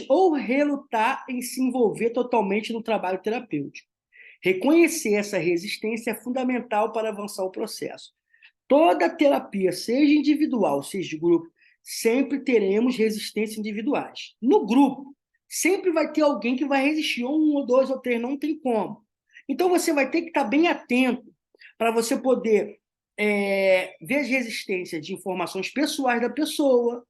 ou relutar em se envolver totalmente no trabalho terapêutico. Reconhecer essa resistência é fundamental para avançar o processo. Toda terapia, seja individual, seja de grupo, sempre teremos resistências individuais. No grupo, sempre vai ter alguém que vai resistir, ou um, ou dois, ou três, não tem como. Então, você vai ter que estar bem atento para você poder ver as resistências de informações pessoais da pessoa,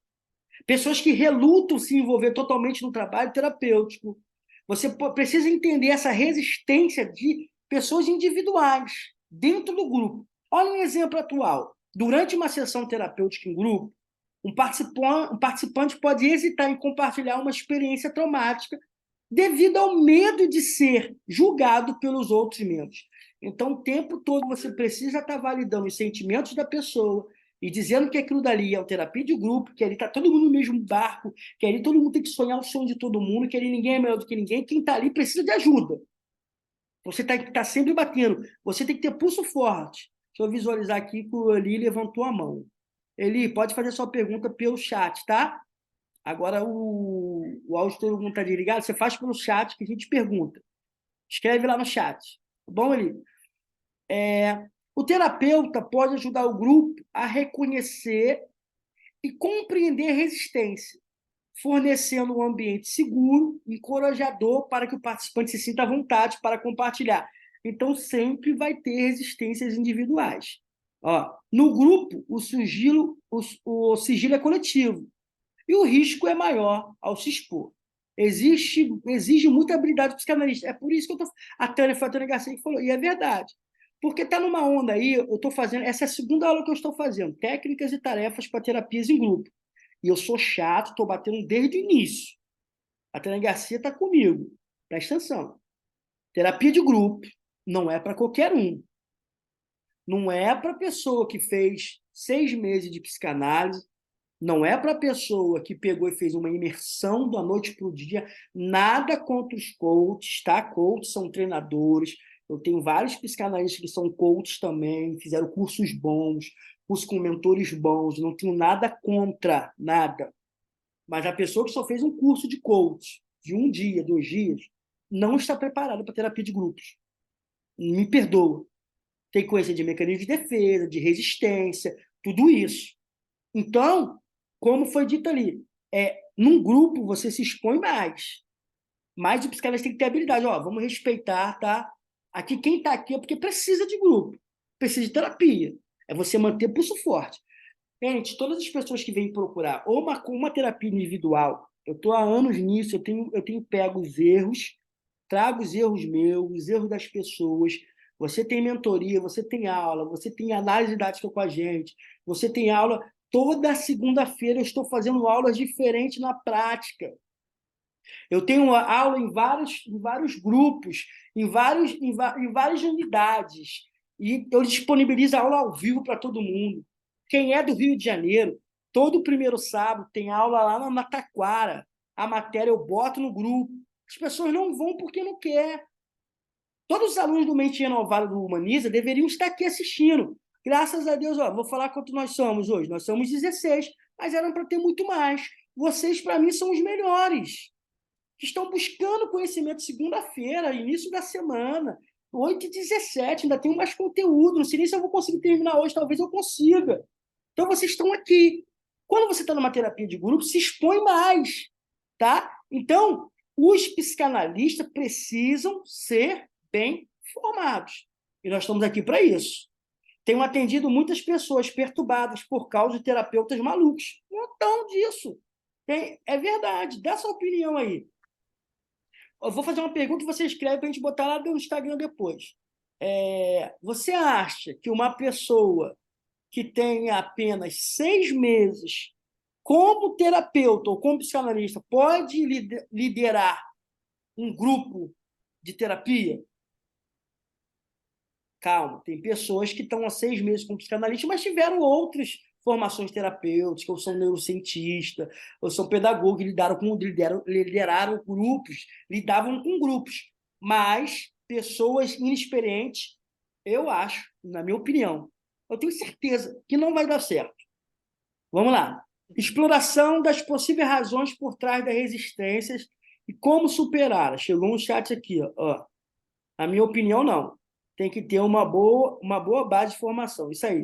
pessoas que relutam se envolver totalmente no trabalho terapêutico. Você precisa entender essa resistência de pessoas individuais dentro do grupo. Olha um exemplo atual. Durante uma sessão terapêutica em grupo, um participante pode hesitar em compartilhar uma experiência traumática devido ao medo de ser julgado pelos outros membros. Então, o tempo todo você precisa estar validando os sentimentos da pessoa e dizendo que aquilo dali é uma terapia de grupo, que ali está todo mundo no mesmo barco, que ali todo mundo tem que sonhar o sonho de todo mundo, que ali ninguém é melhor do que ninguém, quem está ali precisa de ajuda. Você tem que estar sempre batendo. Você tem que ter pulso forte. Deixa eu visualizar aqui que o Eli levantou a mão. Eli, pode fazer sua pergunta pelo chat, tá? Agora o áudio todo mundo está desligado, você faz pelo chat que a gente pergunta. Escreve lá no chat. Tá bom, Eli? O terapeuta pode ajudar o grupo a reconhecer e compreender a resistência, fornecendo um ambiente seguro, encorajador para que o participante se sinta à vontade para compartilhar. Então, sempre vai ter resistências individuais. Ó, no grupo, o sigilo é coletivo e o risco é maior ao se expor. Exige muita habilidade psicanalista. É por isso que a Tânia foi a Tânia Garcia que falou, e é verdade. Porque está numa onda aí, eu estou fazendo, essa é a segunda aula que eu estou fazendo, técnicas e tarefas para terapias em grupo. E eu sou chato, estou batendo desde o início. A Tânia Garcia está comigo. Presta atenção. Terapia de grupo não é para qualquer um. Não é para a pessoa que fez 6 meses de psicanálise, não é para a pessoa que pegou e fez uma imersão da noite para o dia. Nada contra os coaches, tá? Coaches são treinadores. Eu tenho vários psicanalistas que são coaches também, fizeram cursos bons, cursos com mentores bons. Não tenho nada contra, nada. Mas a pessoa que só fez um curso de coach, de 1 dia, 2 dias, não está preparada para terapia de grupos. Me perdoa. Tem que conhecer de mecanismo de defesa, de resistência, tudo isso. Então, como foi dito ali, num grupo você se expõe mais. Mas o psicanalista tem que ter habilidade. Ó, vamos respeitar, tá? Aqui, quem está aqui é porque precisa de grupo, precisa de terapia. É você manter pulso forte. Gente, todas as pessoas que vêm procurar ou uma terapia individual, eu estou há anos nisso, eu tenho pego os erros, trago os erros meus, os erros das pessoas. Você tem mentoria, você tem aula, você tem análise didática com a gente, você tem aula. Toda segunda-feira eu estou fazendo aulas diferentes na prática. Eu tenho aula em vários grupos, em várias unidades. E eu disponibilizo a aula ao vivo para todo mundo. Quem é do Rio de Janeiro, todo primeiro sábado tem aula lá na Taquara. A matéria eu boto no grupo. As pessoas não vão porque não quer. Todos os alunos do Mente Renovada do Humaniza deveriam estar aqui assistindo. Graças a Deus, ó, vou falar quanto nós somos hoje. Nós somos 16. mas eram para ter muito mais. Vocês, para mim, são os melhores, que estão buscando conhecimento segunda-feira, início da semana, 8h17, ainda tem mais conteúdo, não sei nem se eu vou conseguir terminar hoje, talvez eu consiga. Então, vocês estão aqui. Quando você está numa terapia de grupo, se expõe mais, tá? Então, os psicanalistas precisam ser bem formados. E nós estamos aqui para isso. Tenho atendido muitas pessoas perturbadas por causa de terapeutas malucos. Um montão disso. É verdade. Dá sua opinião aí. Eu vou fazer uma pergunta e você escreve para a gente botar lá no Instagram depois. Você acha que uma pessoa que tem apenas 6 meses como terapeuta ou como psicanalista pode liderar um grupo de terapia? Calma, tem pessoas que estão há 6 meses como psicanalista, mas tiveram outras formações terapêuticas, ou são neurocientistas, ou são pedagogos, lideraram grupos, lidavam com grupos. Mas pessoas inexperientes, eu acho, na minha opinião, eu tenho certeza que não vai dar certo. Vamos lá. Exploração das possíveis razões por trás das resistências e como superá-las. Chegou um chat aqui, ó. Na minha opinião, não. Tem que ter uma boa base de formação. Isso aí.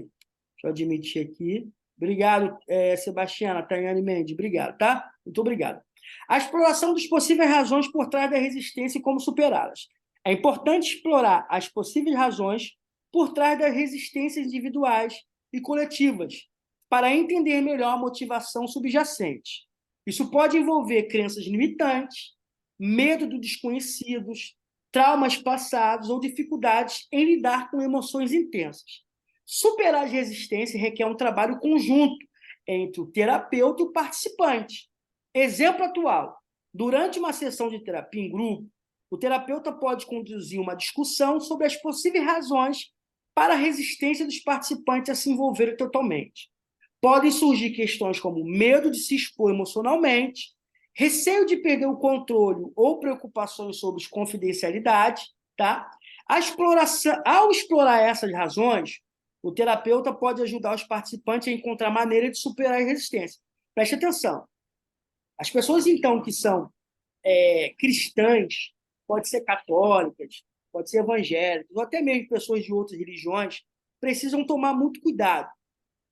Deixa eu admitir aqui. Obrigado, Sebastiana, Tayane Mendes. Obrigado, tá? Muito obrigado. A exploração das possíveis razões por trás da resistência e como superá-las. É importante explorar as possíveis razões por trás das resistências individuais e coletivas, para entender melhor a motivação subjacente. Isso pode envolver crenças limitantes, medo do desconhecidos, traumas passados ou dificuldades em lidar com emoções intensas. Superar as resistências requer um trabalho conjunto entre o terapeuta e o participante. Exemplo atual: durante uma sessão de terapia em grupo, o terapeuta pode conduzir uma discussão sobre as possíveis razões para a resistência dos participantes a se envolverem totalmente. Podem surgir questões como medo de se expor emocionalmente, receio de perder o controle ou preocupações sobre confidencialidade, tá? Ao explorar essas razões, o terapeuta pode ajudar os participantes a encontrar maneira de superar a resistência. Preste atenção. As pessoas, então, que são cristãs, pode ser católicas, pode ser evangélicas, ou até mesmo pessoas de outras religiões, precisam tomar muito cuidado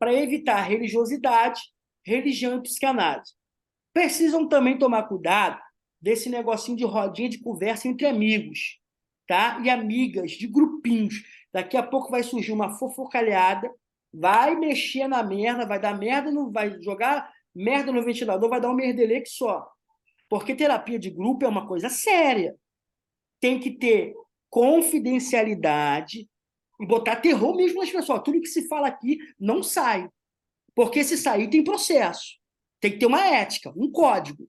para evitar religiosidade, religião e psicanálise. Precisam também tomar cuidado desse negocinho de rodinha de conversa entre amigos, tá? E amigas, de grupinhos. Daqui a pouco vai surgir uma fofocalhada, vai mexer na merda, vai dar merda, não vai jogar merda no ventilador, vai dar um merdeleque só. Porque terapia de grupo é uma coisa séria. Tem que ter confidencialidade e botar terror mesmo nas pessoas. Tudo que se fala aqui não sai. Porque se sair, tem processo. Tem que ter uma ética, um código.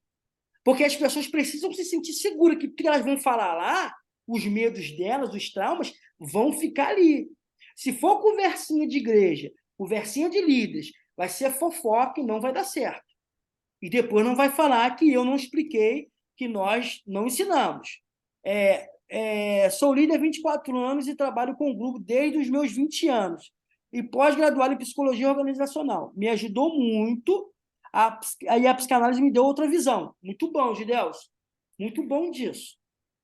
Porque as pessoas precisam se sentir seguras que o que elas vão falar lá, os medos delas, os traumas, vão ficar ali. Se for conversinha de igreja, conversinha de líderes, vai ser fofoca e não vai dar certo. E depois não vai falar que eu não expliquei, que nós não ensinamos. Sou líder há 24 anos e trabalho com o grupo desde os meus 20 anos. E pós-graduado em psicologia organizacional. Me ajudou muito, aí a psicanálise me deu outra visão. Muito bom, Gideus. Muito bom disso.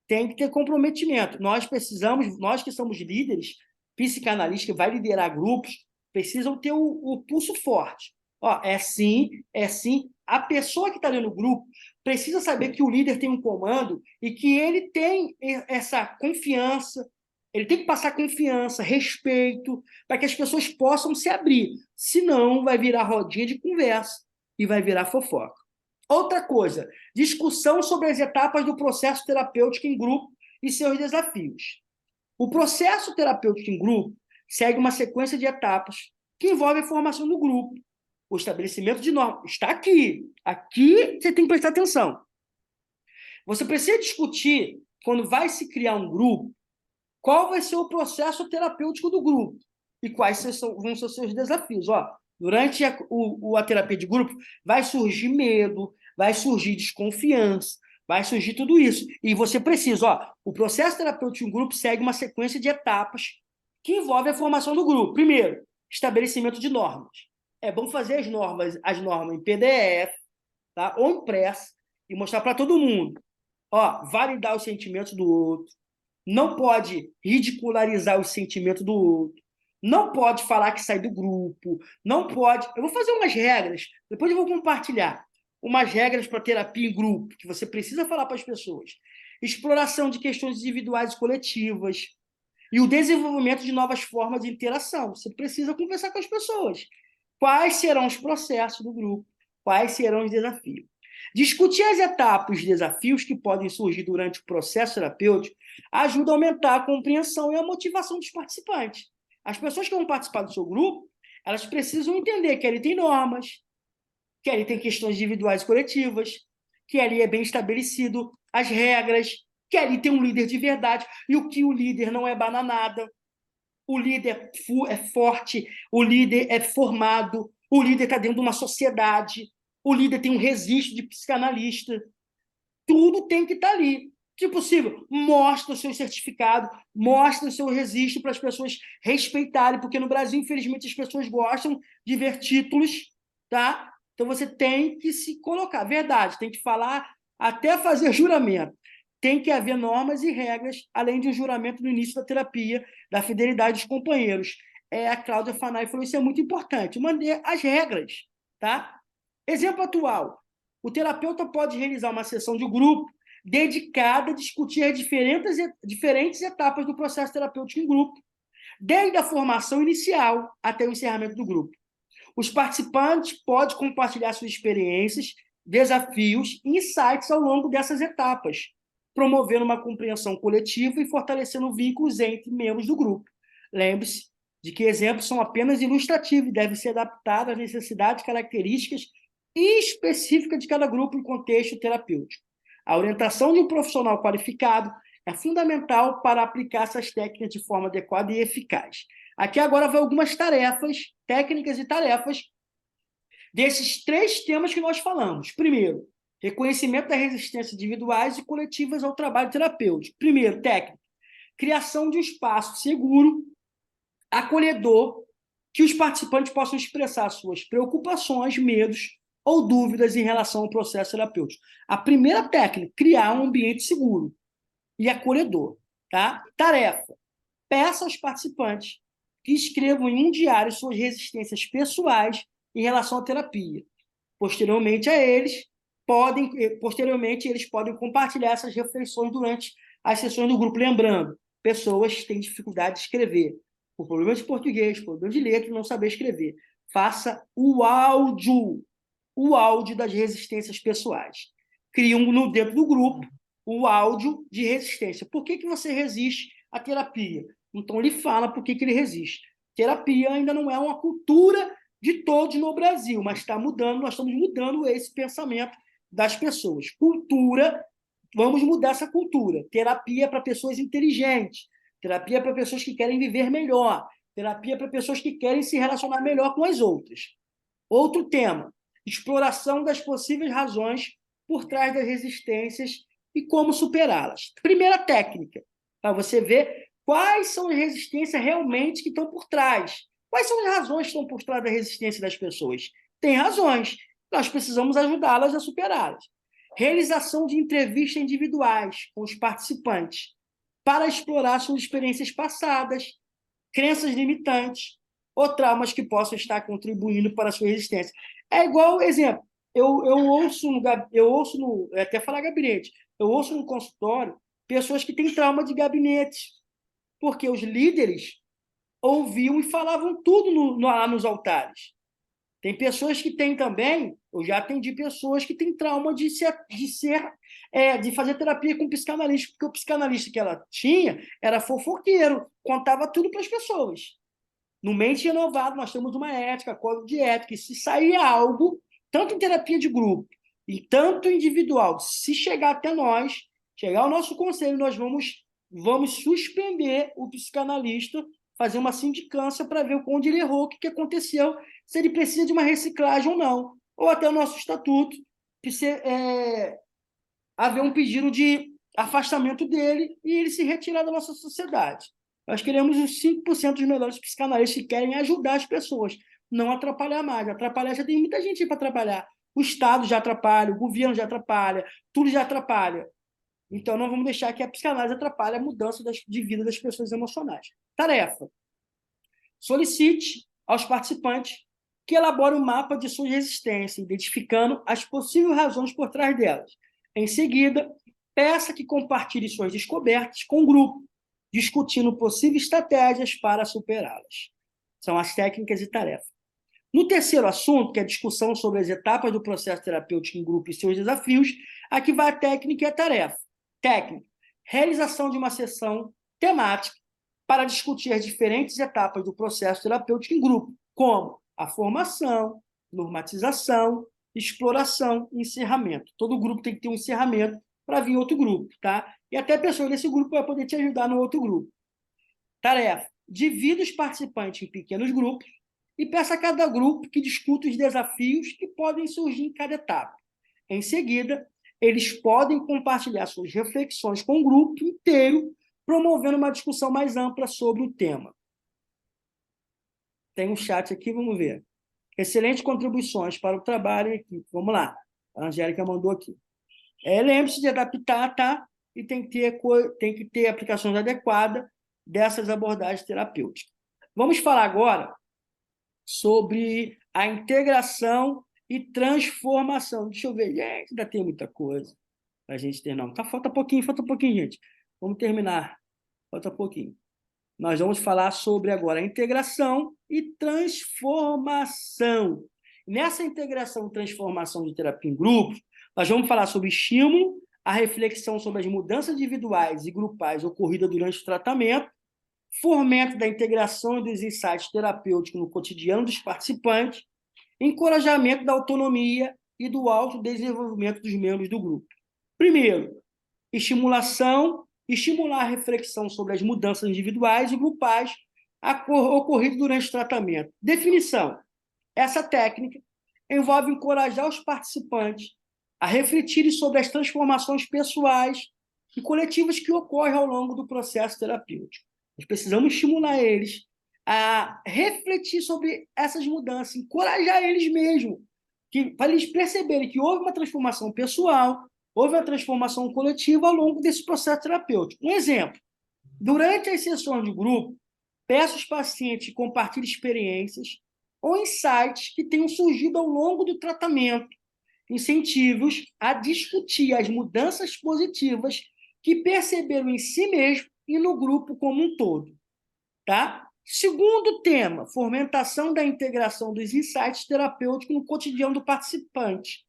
Tem que ter comprometimento. Nós que somos líderes, psicanalistas, que vai liderar grupos, precisam ter o pulso forte. Ó, é sim. A pessoa que está ali no grupo precisa saber que o líder tem um comando e que ele tem essa confiança, ele tem que passar confiança, respeito, para que as pessoas possam se abrir. Senão, vai virar rodinha de conversa e vai virar fofoca. Outra coisa, discussão sobre as etapas do processo terapêutico em grupo e seus desafios. O processo terapêutico em grupo segue uma sequência de etapas que envolve a formação do grupo, o estabelecimento de normas. Está aqui. Aqui você tem que prestar atenção. Você precisa discutir, quando vai se criar um grupo, qual vai ser o processo terapêutico do grupo e quais vão ser os seus desafios. Durante a terapia de grupo, vai surgir medo, vai surgir desconfiança, vai surgir tudo isso. E você precisa, o processo terapêutico em grupo segue uma sequência de etapas que envolve a formação do grupo. Primeiro, estabelecimento de normas. é bom fazer as normas em PDF, tá? Ou impressa, e mostrar para todo mundo. Ó, validar os sentimentos do outro, não pode ridicularizar os sentimentos do outro, não pode falar que sai do grupo, não pode. Eu vou fazer umas regras, depois eu vou compartilhar umas regras para terapia em grupo, que você precisa falar para as pessoas. Exploração de questões individuais e coletivas e o desenvolvimento de novas formas de interação. Você precisa conversar com as pessoas. Quais serão os processos do grupo? Quais serão os desafios? Discutir as etapas e desafios que podem surgir durante o processo terapêutico ajuda a aumentar a compreensão e a motivação dos participantes. As pessoas que vão participar do seu grupo, elas precisam entender que ali tem normas, que ali tem questões individuais e coletivas, que ali é bem estabelecido as regras, que ali tem um líder de verdade, e o que o líder não é bananada, o líder é forte, o líder é formado, o líder está dentro de uma sociedade, o líder tem um registro de psicanalista, tudo tem que estar ali. Se possível, mostra o seu certificado, mostra o seu registro para as pessoas respeitarem, porque no Brasil, infelizmente, as pessoas gostam de ver títulos, tá? Então você tem que se colocar, verdade, tem que falar até fazer juramento. Tem que haver normas e regras, além de um juramento no início da terapia, da fidelidade dos companheiros. A Cláudia Fanai falou isso é muito importante. Manter as regras, tá? Exemplo atual. O terapeuta pode realizar uma sessão de grupo dedicada a discutir as diferentes etapas do processo terapêutico em grupo, desde a formação inicial até o encerramento do grupo. Os participantes podem compartilhar suas experiências, desafios e insights ao longo dessas etapas, promovendo uma compreensão coletiva e fortalecendo vínculos entre membros do grupo. Lembre-se de que exemplos são apenas ilustrativos e devem ser adaptados às necessidades e características específicas de cada grupo e contexto terapêutico. A orientação de um profissional qualificado é fundamental para aplicar essas técnicas de forma adequada e eficaz. Aqui agora vai algumas tarefas, técnicas e tarefas desses 3 temas que nós falamos. Primeiro, reconhecimento das resistências individuais e coletivas ao trabalho terapêutico. Primeiro, técnica, criação de um espaço seguro, acolhedor, que os participantes possam expressar suas preocupações, medos ou dúvidas em relação ao processo terapêutico. A primeira técnica, criar um ambiente seguro e acolhedor. Tá? Tarefa, peça aos participantes que escrevam em um diário suas resistências pessoais em relação à terapia. Posteriormente, eles podem compartilhar essas reflexões durante as sessões do grupo. Lembrando, pessoas têm dificuldade de escrever, por problemas de português, problemas de letra, não saber escrever. Faça o áudio das resistências pessoais. Crie dentro do grupo o áudio de resistência. Por que você resiste à terapia? Então, ele fala por que ele resiste. Terapia ainda não é uma cultura de todos no Brasil, mas está mudando, nós estamos mudando esse pensamento das pessoas. Cultura, vamos mudar essa cultura. Terapia é para pessoas inteligentes, terapia é para pessoas que querem viver melhor, terapia é para pessoas que querem se relacionar melhor com as outras. Outro tema, exploração das possíveis razões por trás das resistências e como superá-las. Primeira técnica, para você ver quais são as resistências realmente que estão por trás. Quais são as razões que estão por trás da resistência das pessoas? Tem razões, nós precisamos ajudá-las a superá-las. Realização de entrevistas individuais com os participantes para explorar suas experiências passadas, crenças limitantes ou traumas que possam estar contribuindo para a sua resistência. É igual, exemplo, eu ouço no, até falar gabinete, eu ouço no consultório pessoas que têm trauma de gabinete, porque os líderes ouviam e falavam tudo lá nos altares. Tem pessoas que têm também, eu já atendi pessoas que têm trauma de fazer terapia com psicanalista, porque o psicanalista que ela tinha era fofoqueiro, contava tudo para as pessoas. No Mente Renovado, nós temos uma ética, código de ética, e se sair algo, tanto em terapia de grupo e tanto individual, se chegar até nós, chegar ao nosso conselho, nós vamos suspender o psicanalista, fazer uma sindicância para ver onde ele errou, o que aconteceu, se ele precisa de uma reciclagem ou não. Ou até o nosso estatuto, haver um pedido de afastamento dele e ele se retirar da nossa sociedade. Nós queremos os 5% dos melhores psicanalistas que querem ajudar as pessoas, não atrapalhar mais. Atrapalhar, já tem muita gente para atrapalhar. O Estado já atrapalha, o governo já atrapalha, tudo já atrapalha. Então, não vamos deixar que a psicanálise atrapalhe a mudança de vida das pessoas emocionais. Tarefa: solicite aos participantes que elaborem um mapa de sua resistência, identificando as possíveis razões por trás delas. Em seguida, peça que compartilhe suas descobertas com o grupo, discutindo possíveis estratégias para superá-las. São as técnicas e tarefas. No terceiro assunto, que é a discussão sobre as etapas do processo terapêutico em grupo e seus desafios, aqui vai a técnica e a tarefa. Técnica: realização de uma sessão temática para discutir as diferentes etapas do processo terapêutico em grupo, como a formação, normatização, exploração e encerramento. Todo grupo tem que ter um encerramento para vir outro grupo, tá? E até a pessoa desse grupo vai poder te ajudar no outro grupo. Tarefa: divida os participantes em pequenos grupos e peça a cada grupo que discuta os desafios que podem surgir em cada etapa. Em seguida, eles podem compartilhar suas reflexões com o grupo inteiro, promovendo uma discussão mais ampla sobre o tema. Tem um chat aqui, vamos ver. Excelentes contribuições para o trabalho em equipe. Vamos lá. A Angélica mandou aqui. Lembre-se de adaptar, tá? E tem que ter aplicações adequadas dessas abordagens terapêuticas. Vamos falar agora sobre a integração e transformação. Deixa eu ver. Gente, ainda tem muita coisa para a gente ter, não. Tá, falta pouquinho, gente. Vamos terminar. Falta pouquinho. Nós vamos falar sobre agora a integração e transformação. Nessa integração e transformação de terapia em grupos, nós vamos falar sobre estímulo, a reflexão sobre as mudanças individuais e grupais ocorridas durante o tratamento, fomento da integração e dos insights terapêuticos no cotidiano dos participantes, encorajamento da autonomia e do autodesenvolvimento dos membros do grupo. Primeiro, estimular a reflexão sobre as mudanças individuais e grupais ocorridas durante o tratamento. Definição: essa técnica envolve encorajar os participantes a refletirem sobre as transformações pessoais e coletivas que ocorrem ao longo do processo terapêutico. Nós precisamos estimular eles a refletir sobre essas mudanças, encorajar eles mesmo, para eles perceberem que houve uma transformação pessoal, houve uma transformação coletiva ao longo desse processo terapêutico. Um exemplo: durante as sessões de grupo, peço aos pacientes que compartilhem experiências ou insights que tenham surgido ao longo do tratamento, incentivos a discutir as mudanças positivas que perceberam em si mesmo e no grupo como um todo. Tá? Segundo tema: fomentação da integração dos insights terapêuticos no cotidiano do participante.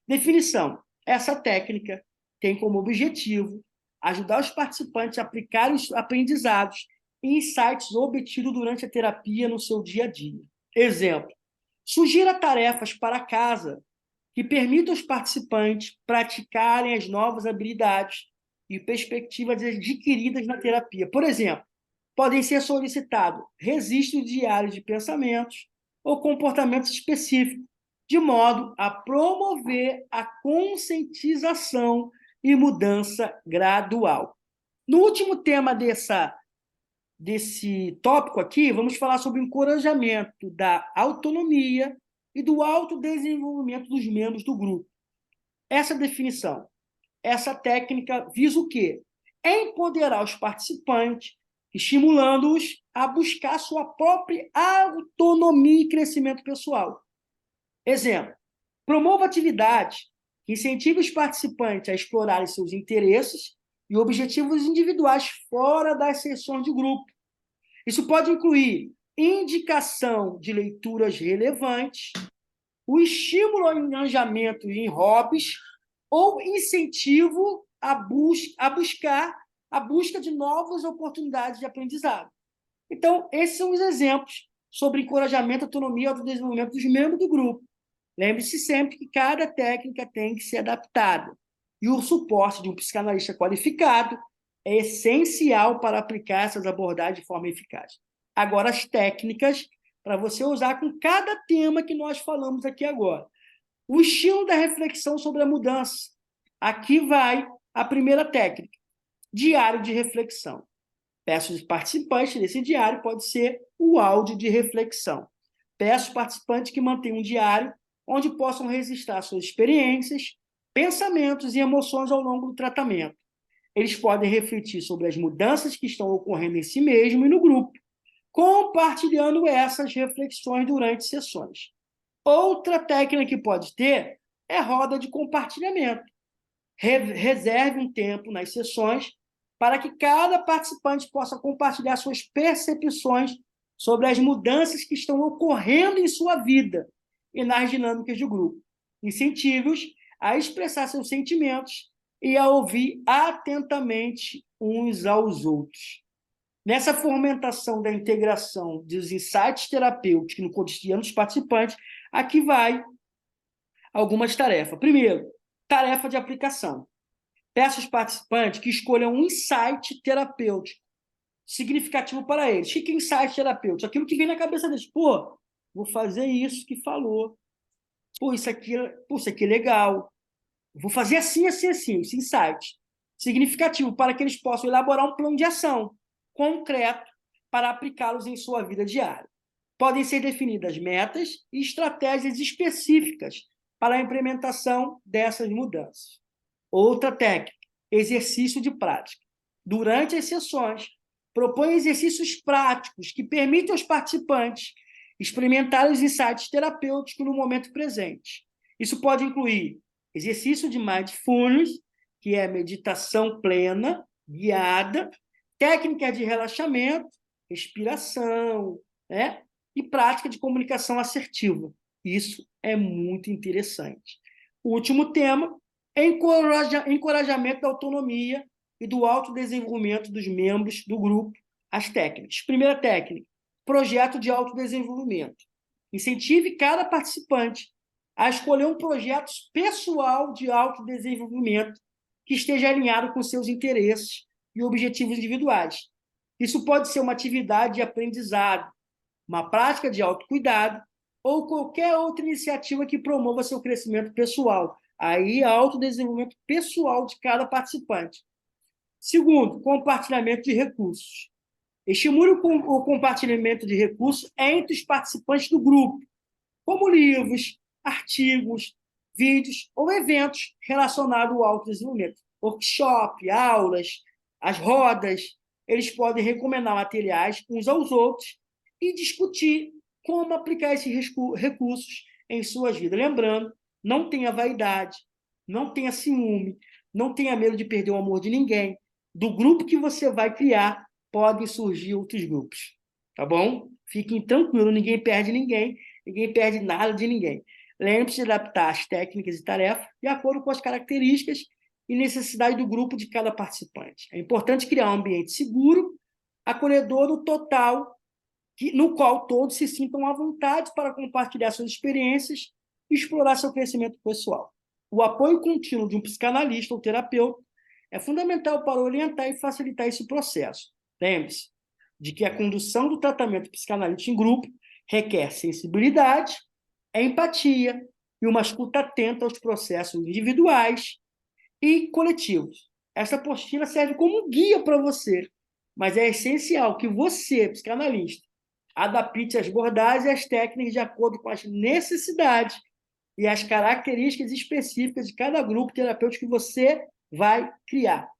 Definição: essa técnica tem como objetivo ajudar os participantes a aplicar os aprendizados e insights obtidos durante a terapia no seu dia a dia. Exemplo: sugira tarefas para casa que permitam aos participantes praticarem as novas habilidades e perspectivas adquiridas na terapia. Por exemplo, podem ser solicitados registros diários de pensamentos ou comportamentos específicos, de modo a promover a conscientização e mudança gradual. No último tema desse tópico aqui, vamos falar sobre o encorajamento da autonomia e do autodesenvolvimento dos membros do grupo. Essa definição, essa técnica visa o quê? Empoderar os participantes, estimulando-os a buscar sua própria autonomia e crescimento pessoal. Exemplo: promova atividades que incentivem os participantes a explorarem seus interesses e objetivos individuais fora das sessões de grupo. Isso pode incluir indicação de leituras relevantes, o estímulo ao engajamento em hobbies ou incentivo à busca de novas oportunidades de aprendizado. Então, esses são os exemplos sobre encorajamento, autonomia e autodesenvolvimento dos membros do grupo. Lembre-se sempre que cada técnica tem que ser adaptada. E o suporte de um psicanalista qualificado é essencial para aplicar essas abordagens de forma eficaz. Agora, as técnicas para você usar com cada tema que nós falamos aqui agora. O estilo da reflexão sobre a mudança. Aqui vai a primeira técnica: diário de reflexão. Peço aos participantes desse diário, pode ser o áudio de reflexão. Peço aos participantes que mantenham um diário onde possam registrar suas experiências, pensamentos e emoções ao longo do tratamento. Eles podem refletir sobre as mudanças que estão ocorrendo em si mesmo e no grupo, compartilhando essas reflexões durante sessões. Outra técnica que pode ter é roda de compartilhamento. Reserve um tempo nas sessões para que cada participante possa compartilhar suas percepções sobre as mudanças que estão ocorrendo em sua vida e nas dinâmicas do grupo. Incentive-os a expressar seus sentimentos e a ouvir atentamente uns aos outros. Nessa fomentação da integração dos insights terapêuticos no cotidiano dos participantes, aqui vai algumas tarefas. Primeiro, tarefa de aplicação. Peço aos participantes que escolham um insight terapêutico significativo para eles. O que é insight terapêutico? Aquilo que vem na cabeça deles. Pô, vou fazer isso que falou. Pô, isso aqui é legal. Vou fazer assim, assim, assim. Esse insight significativo para que eles possam elaborar um plano de ação concreto para aplicá-los em sua vida diária. Podem ser definidas metas e estratégias específicas para a implementação dessas mudanças. Outra técnica, exercício de prática. Durante as sessões, propõe exercícios práticos que permitam aos participantes experimentar os insights terapêuticos no momento presente. Isso pode incluir exercício de mindfulness, que é meditação plena, guiada, técnica de relaxamento, respiração, né? E prática de comunicação assertiva. Isso é muito interessante. O último tema é encorajamento da autonomia e do autodesenvolvimento dos membros do grupo, as técnicas. Primeira técnica, projeto de autodesenvolvimento. Incentive cada participante a escolher um projeto pessoal de autodesenvolvimento que esteja alinhado com seus interesses e objetivos individuais. Isso pode ser uma atividade de aprendizado, uma prática de autocuidado ou qualquer outra iniciativa que promova seu crescimento pessoal. Aí, autodesenvolvimento pessoal de cada participante. Segundo, compartilhamento de recursos. Estimule o compartilhamento de recursos entre os participantes do grupo, como livros, artigos, vídeos ou eventos relacionados ao autodesenvolvimento. Workshop, aulas, as rodas, eles podem recomendar materiais uns aos outros e discutir como aplicar esses recursos em suas vidas. Lembrando, não tenha vaidade, não tenha ciúme, não tenha medo de perder o amor de ninguém. Do grupo que você vai criar, podem surgir outros grupos. Tá bom? Fiquem tranquilos, ninguém perde nada de ninguém. Lembre-se de adaptar as técnicas e tarefas de acordo com as características e necessidades do grupo de cada participante. É importante criar um ambiente seguro, acolhedor no total, no qual todos se sintam à vontade para compartilhar suas experiências e explorar seu crescimento pessoal. O apoio contínuo de um psicanalista ou terapeuta é fundamental para orientar e facilitar esse processo. Lembre-se de que a condução do tratamento psicanalítico em grupo requer sensibilidade, empatia e uma escuta atenta aos processos individuais e coletivos. Essa apostila serve como guia para você, mas é essencial que você, psicanalista, adapte as abordagens e as técnicas de acordo com as necessidades e as características específicas de cada grupo terapêutico que você vai criar.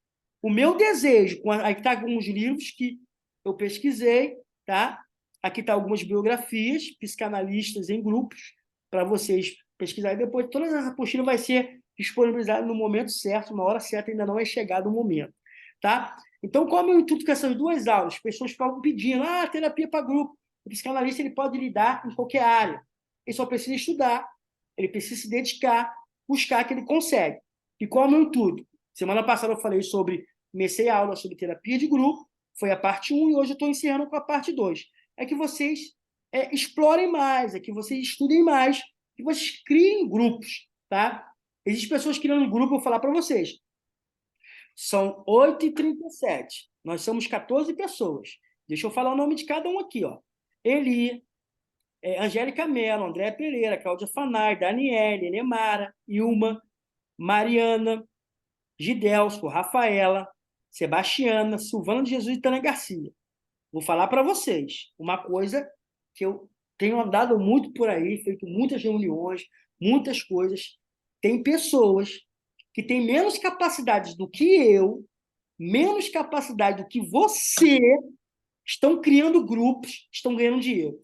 O meu desejo, aqui está alguns livros que eu pesquisei, tá? Aqui está algumas biografias, psicanalistas em grupos, para vocês pesquisarem depois. Todas essas apostilas vai ser disponibilizadas no momento certo, na hora certa, ainda não é chegado o momento, tá? Então, qual é o meu intuito com essas duas aulas? As pessoas ficavam pedindo, terapia para grupo. O psicanalista ele pode lidar em qualquer área. Ele só precisa estudar, ele precisa se dedicar, buscar que ele consegue. E qual é o meu intuito? Semana passada eu falei comecei a aula sobre terapia de grupo, foi a parte 1 e hoje eu estou encerrando com a parte 2. É que vocês explorem mais, é que vocês estudem mais, que vocês criem grupos, tá? Existem pessoas criando grupo, eu vou falar para vocês. São 8h37. Nós somos 14 pessoas. Deixa eu falar o nome de cada um aqui, ó. Eli, Angélica Mello, André Pereira, Cláudia Fanai, Daniele, Nemara, Ilma, Mariana, Gidelso, Rafaela, Sebastiana, Silvana de Jesus e Tânia Garcia. Vou falar para vocês uma coisa que eu tenho andado muito por aí, feito muitas reuniões, muitas coisas. Tem pessoas que têm menos capacidade do que eu, menos capacidade do que você, estão criando grupos, estão ganhando dinheiro.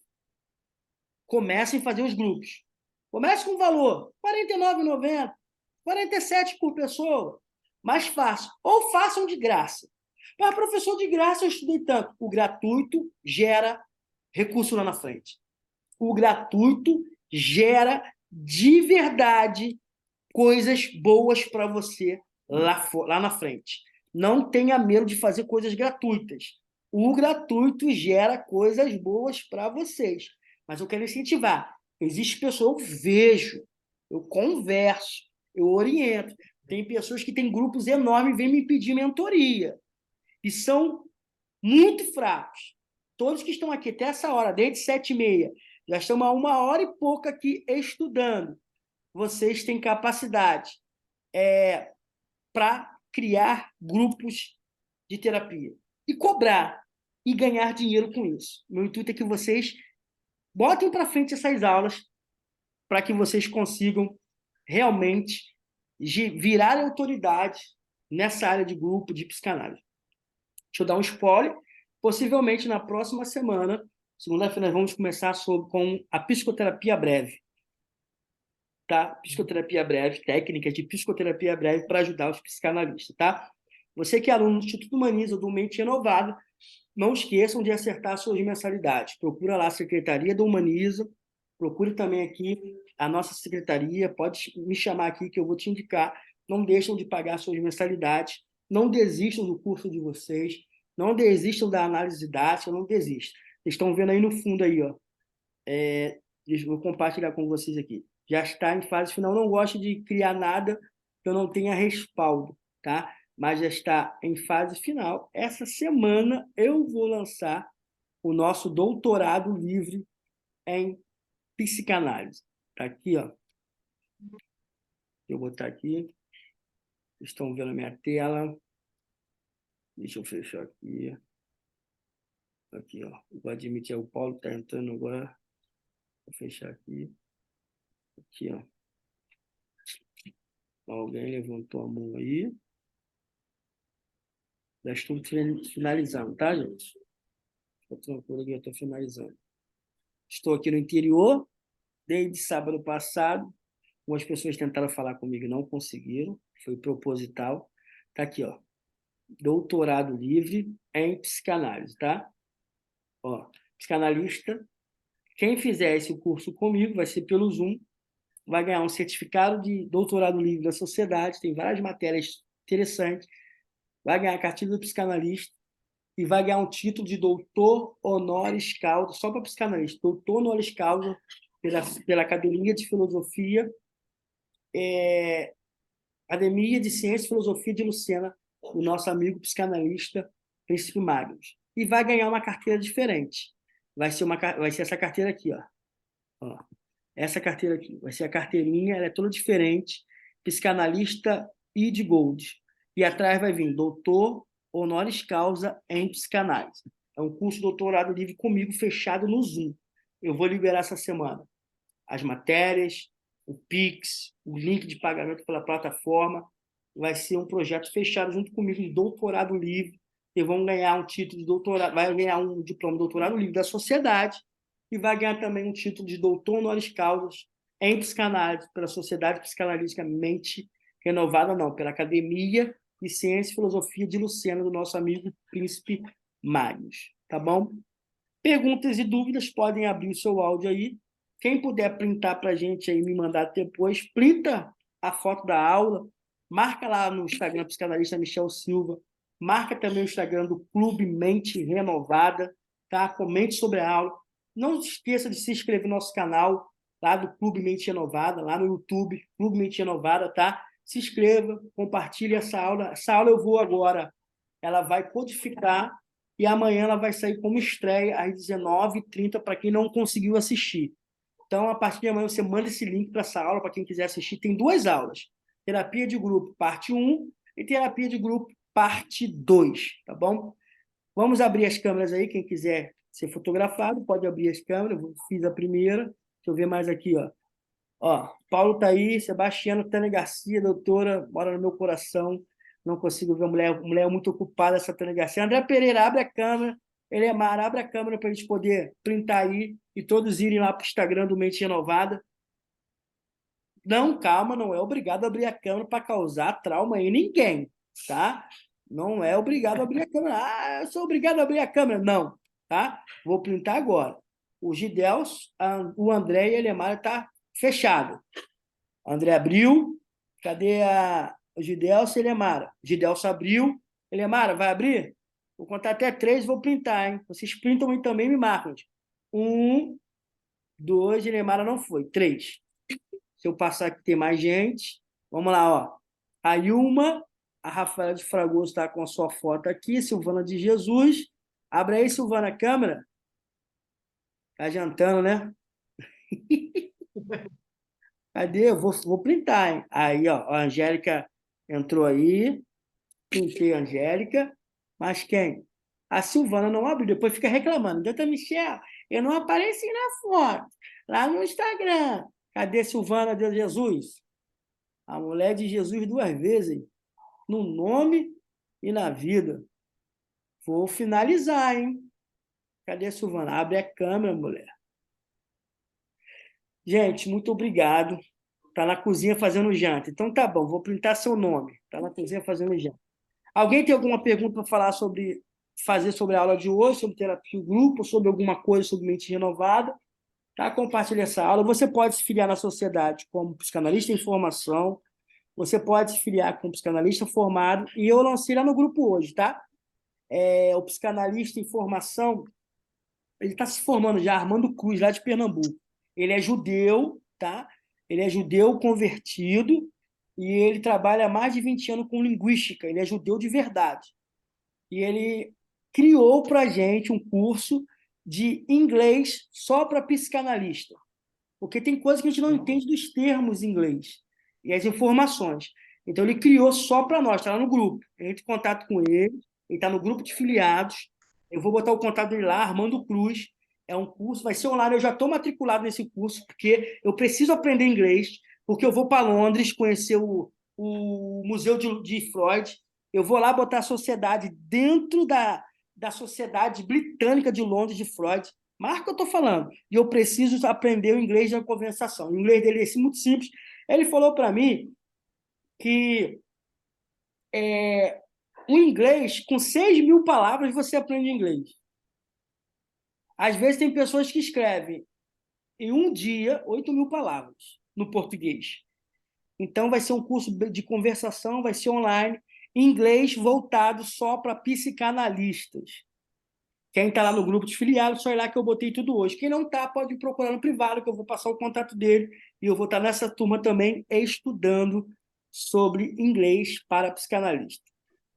Comecem a fazer os grupos. Comece com valor, R$ 49,90, 47 por pessoa. Mais fácil. Ou façam de graça. Mas, professor, de graça eu estudei tanto. O gratuito gera recurso lá na frente. O gratuito gera de verdade coisas boas para você lá na frente. Não tenha medo de fazer coisas gratuitas. O gratuito gera coisas boas para vocês. Mas eu quero incentivar. Existe pessoas, eu vejo, eu converso, eu oriento. Tem pessoas que têm grupos enormes e vêm me pedir mentoria. E são muito fracos. Todos que estão aqui até essa hora, desde 7h30, já estão há 1 hora e pouco aqui estudando. Vocês têm capacidade para criar grupos de terapia e cobrar e ganhar dinheiro com isso. Meu intuito é que vocês botem para frente essas aulas para que vocês consigam realmente virar autoridade nessa área de grupo de psicanálise. Deixa eu dar um spoiler. Possivelmente na próxima semana, segunda-feira, nós vamos começar com a psicoterapia breve. Tá? Psicoterapia breve, técnicas de psicoterapia breve para ajudar os psicanalistas, tá? Você que é aluno do Instituto Humaniza ou do Mente Renovada, não esqueçam de acertar suas mensalidades. Procura lá a Secretaria do Humaniza, procure também aqui a nossa secretaria, pode me chamar aqui que eu vou te indicar. Não deixam de pagar suas mensalidades, não desistam do curso de vocês, não desistam da análise didática, não desistam. Vocês estão vendo aí no fundo aí, ó. Deixa eu compartilhar com vocês aqui. Já está em fase final. Não gosto de criar nada que eu não tenha respaldo, tá? Mas já está em fase final. Essa semana eu vou lançar o nosso doutorado livre em psicanálise. Tá aqui, ó. Eu vou botar aqui. Vocês estão vendo a minha tela. Deixa eu fechar aqui. Aqui, ó. Vou admitir, o Paulo está entrando agora. Vou fechar aqui. Aqui, ó. Alguém levantou a mão aí. Já estou finalizando, tá, gente? Estou tranquilo aqui, eu estou finalizando. Estou aqui no interior, desde sábado passado. Algumas pessoas tentaram falar comigo e não conseguiram. Foi proposital. Tá aqui, ó. Doutorado livre em psicanálise, tá? Ó, psicanalista. Quem fizer esse curso comigo vai ser pelo Zoom. Vai ganhar um certificado de doutorado livre da sociedade. Tem várias matérias interessantes. Vai ganhar a cartilha do psicanalista e vai ganhar um título de doutor honoris causa, só para psicanalista, doutor honoris causa pela Academia de Filosofia, Academia de Ciência e Filosofia de Lucena, o nosso amigo psicanalista Príncipe Magnus. E vai ganhar uma carteira diferente. Vai ser essa carteira aqui, ó. Essa carteira aqui. Vai ser a carteirinha, ela é toda diferente. Psicanalista ID Gold. E atrás vai vir doutor honoris causa em psicanálise. É um curso de doutorado livre comigo, fechado no Zoom. Eu vou liberar essa semana as matérias, o Pix, o link de pagamento pela plataforma. Vai ser um projeto fechado junto comigo de doutorado livre. E vão ganhar um título de doutorado, vai ganhar um diploma de doutorado livre da sociedade e vai ganhar também um título de doutor honoris causa em psicanálise pela Sociedade Psicanalítica Mente Renovada, não, pela Academia de Ciência e Filosofia de Lucena, do nosso amigo Príncipe Magnus. Tá bom? Perguntas e dúvidas, podem abrir o seu áudio aí. Quem puder printar para a gente aí, me mandar depois, printa a foto da aula, marca lá no Instagram psicanalista Michel Silva, marca também o Instagram do Clube Mente Renovada, tá? Comente sobre a aula. Não se esqueça de se inscrever no nosso canal, lá do Clube Mente Renovada, lá no YouTube, Clube Mente Renovada, tá? Se inscreva, compartilhe essa aula. Essa aula eu vou agora, ela vai codificar e amanhã ela vai sair como estreia às 19h30 para quem não conseguiu assistir. Então, a partir de amanhã, você manda esse link para essa aula para quem quiser assistir. Tem 2 aulas. Terapia de grupo, parte 1, e terapia de grupo, parte 2, tá bom? Vamos abrir as câmeras aí, quem quiser ser fotografado, pode abrir as câmeras, eu fiz a primeira, deixa eu ver mais aqui, ó. Ó, Paulo tá aí, Sebastiano, Tânia Garcia, doutora, mora no meu coração, não consigo ver mulher muito ocupada, essa Tânia Garcia. André Pereira, abre a câmera, Elemar, abre a câmera para a gente poder printar aí e todos irem lá para o Instagram do Mente Renovada. Não, calma, não é obrigado a abrir a câmera para causar trauma em ninguém, tá? Não é obrigado a abrir a câmera. Ah, eu sou obrigado a abrir a câmera. Não, tá? Vou printar agora. O Gidels, o André e a Elemar tá fechado. O André abriu. Cadê o Gidelso e a Elemara? O Gidelso abriu. Elemara, vai abrir? Vou contar até 3, vou printar, hein? Vocês printam e também me marcam. 1, 2, Elemara não foi. 3. Se eu passar aqui, tem mais gente. Vamos lá, ó. A Ilma, a Rafaela de Fragoso está com a sua foto aqui. Silvana de Jesus. Abre aí, Silvana, a câmera. Tá jantando, né? Cadê? Eu vou printar, hein? Aí, ó, a Angélica entrou aí. Printei a Angélica. Mas quem? A Silvana não abriu. Depois fica reclamando. Doutor Michel, eu não apareci na foto. Lá no Instagram. Cadê Silvana de Jesus? A mulher de Jesus 2 vezes, no nome e na vida. Vou finalizar, hein? Cadê a Silvana? Abre a câmera, mulher. Gente, muito obrigado. Tá na cozinha fazendo janta. Então tá bom, vou printar seu nome. Tá na cozinha fazendo janta. Alguém tem alguma pergunta para falar fazer sobre a aula de hoje, sobre terapia do grupo, sobre alguma coisa sobre mente renovada? Tá? Compartilhe essa aula. Você pode se filiar na sociedade como psicanalista em formação. Você pode se filiar como psicanalista formado. E eu lancei lá no grupo hoje, tá? O psicanalista em formação, ele está se formando já, Armando Cruz, lá de Pernambuco. Ele é judeu, tá? Ele é judeu convertido e ele trabalha há mais de 20 anos com linguística. Ele é judeu de verdade. E ele criou para a gente um curso de inglês só para psicanalista. Porque tem coisas que a gente não entende dos termos em inglês e as informações. Então, ele criou só para nós, está lá no grupo. Entre em contato com ele está no grupo de filiados. Eu vou botar o contato dele lá, Armando Cruz. É um curso, vai ser online. Eu já estou matriculado nesse curso, porque eu preciso aprender inglês, porque eu vou para Londres conhecer o Museu de Freud. Eu vou lá botar a sociedade dentro da Sociedade Britânica de Londres de Freud. Mas o que eu estou falando? E eu preciso aprender o inglês da conversação. O inglês dele é muito simples. Ele falou para mim que o inglês, com 6.000 palavras, você aprende inglês. Às vezes tem pessoas que escrevem em um dia 8.000 palavras no português. Então vai ser um curso de conversação, vai ser online, inglês voltado só para psicanalistas. Quem está lá no grupo de filiados, só ir lá que eu botei tudo hoje. Quem não está, pode procurar no privado, que eu vou passar o contato dele. E eu vou estar nessa turma também estudando sobre inglês para psicanalista.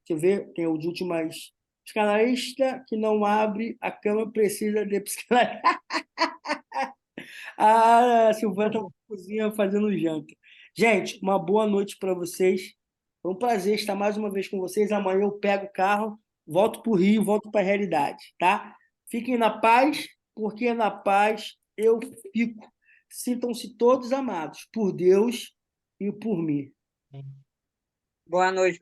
Deixa eu ver, tem o de últimas. Psicanalista que não abre a cama precisa de psicanalista. A Silvana está na cozinha fazendo janta. Gente, uma boa noite para vocês. Foi um prazer estar mais uma vez com vocês. Amanhã eu pego o carro, volto para o Rio, volto para a realidade, tá? Fiquem na paz, porque na paz eu fico. Sintam-se todos amados por Deus e por mim. Boa noite,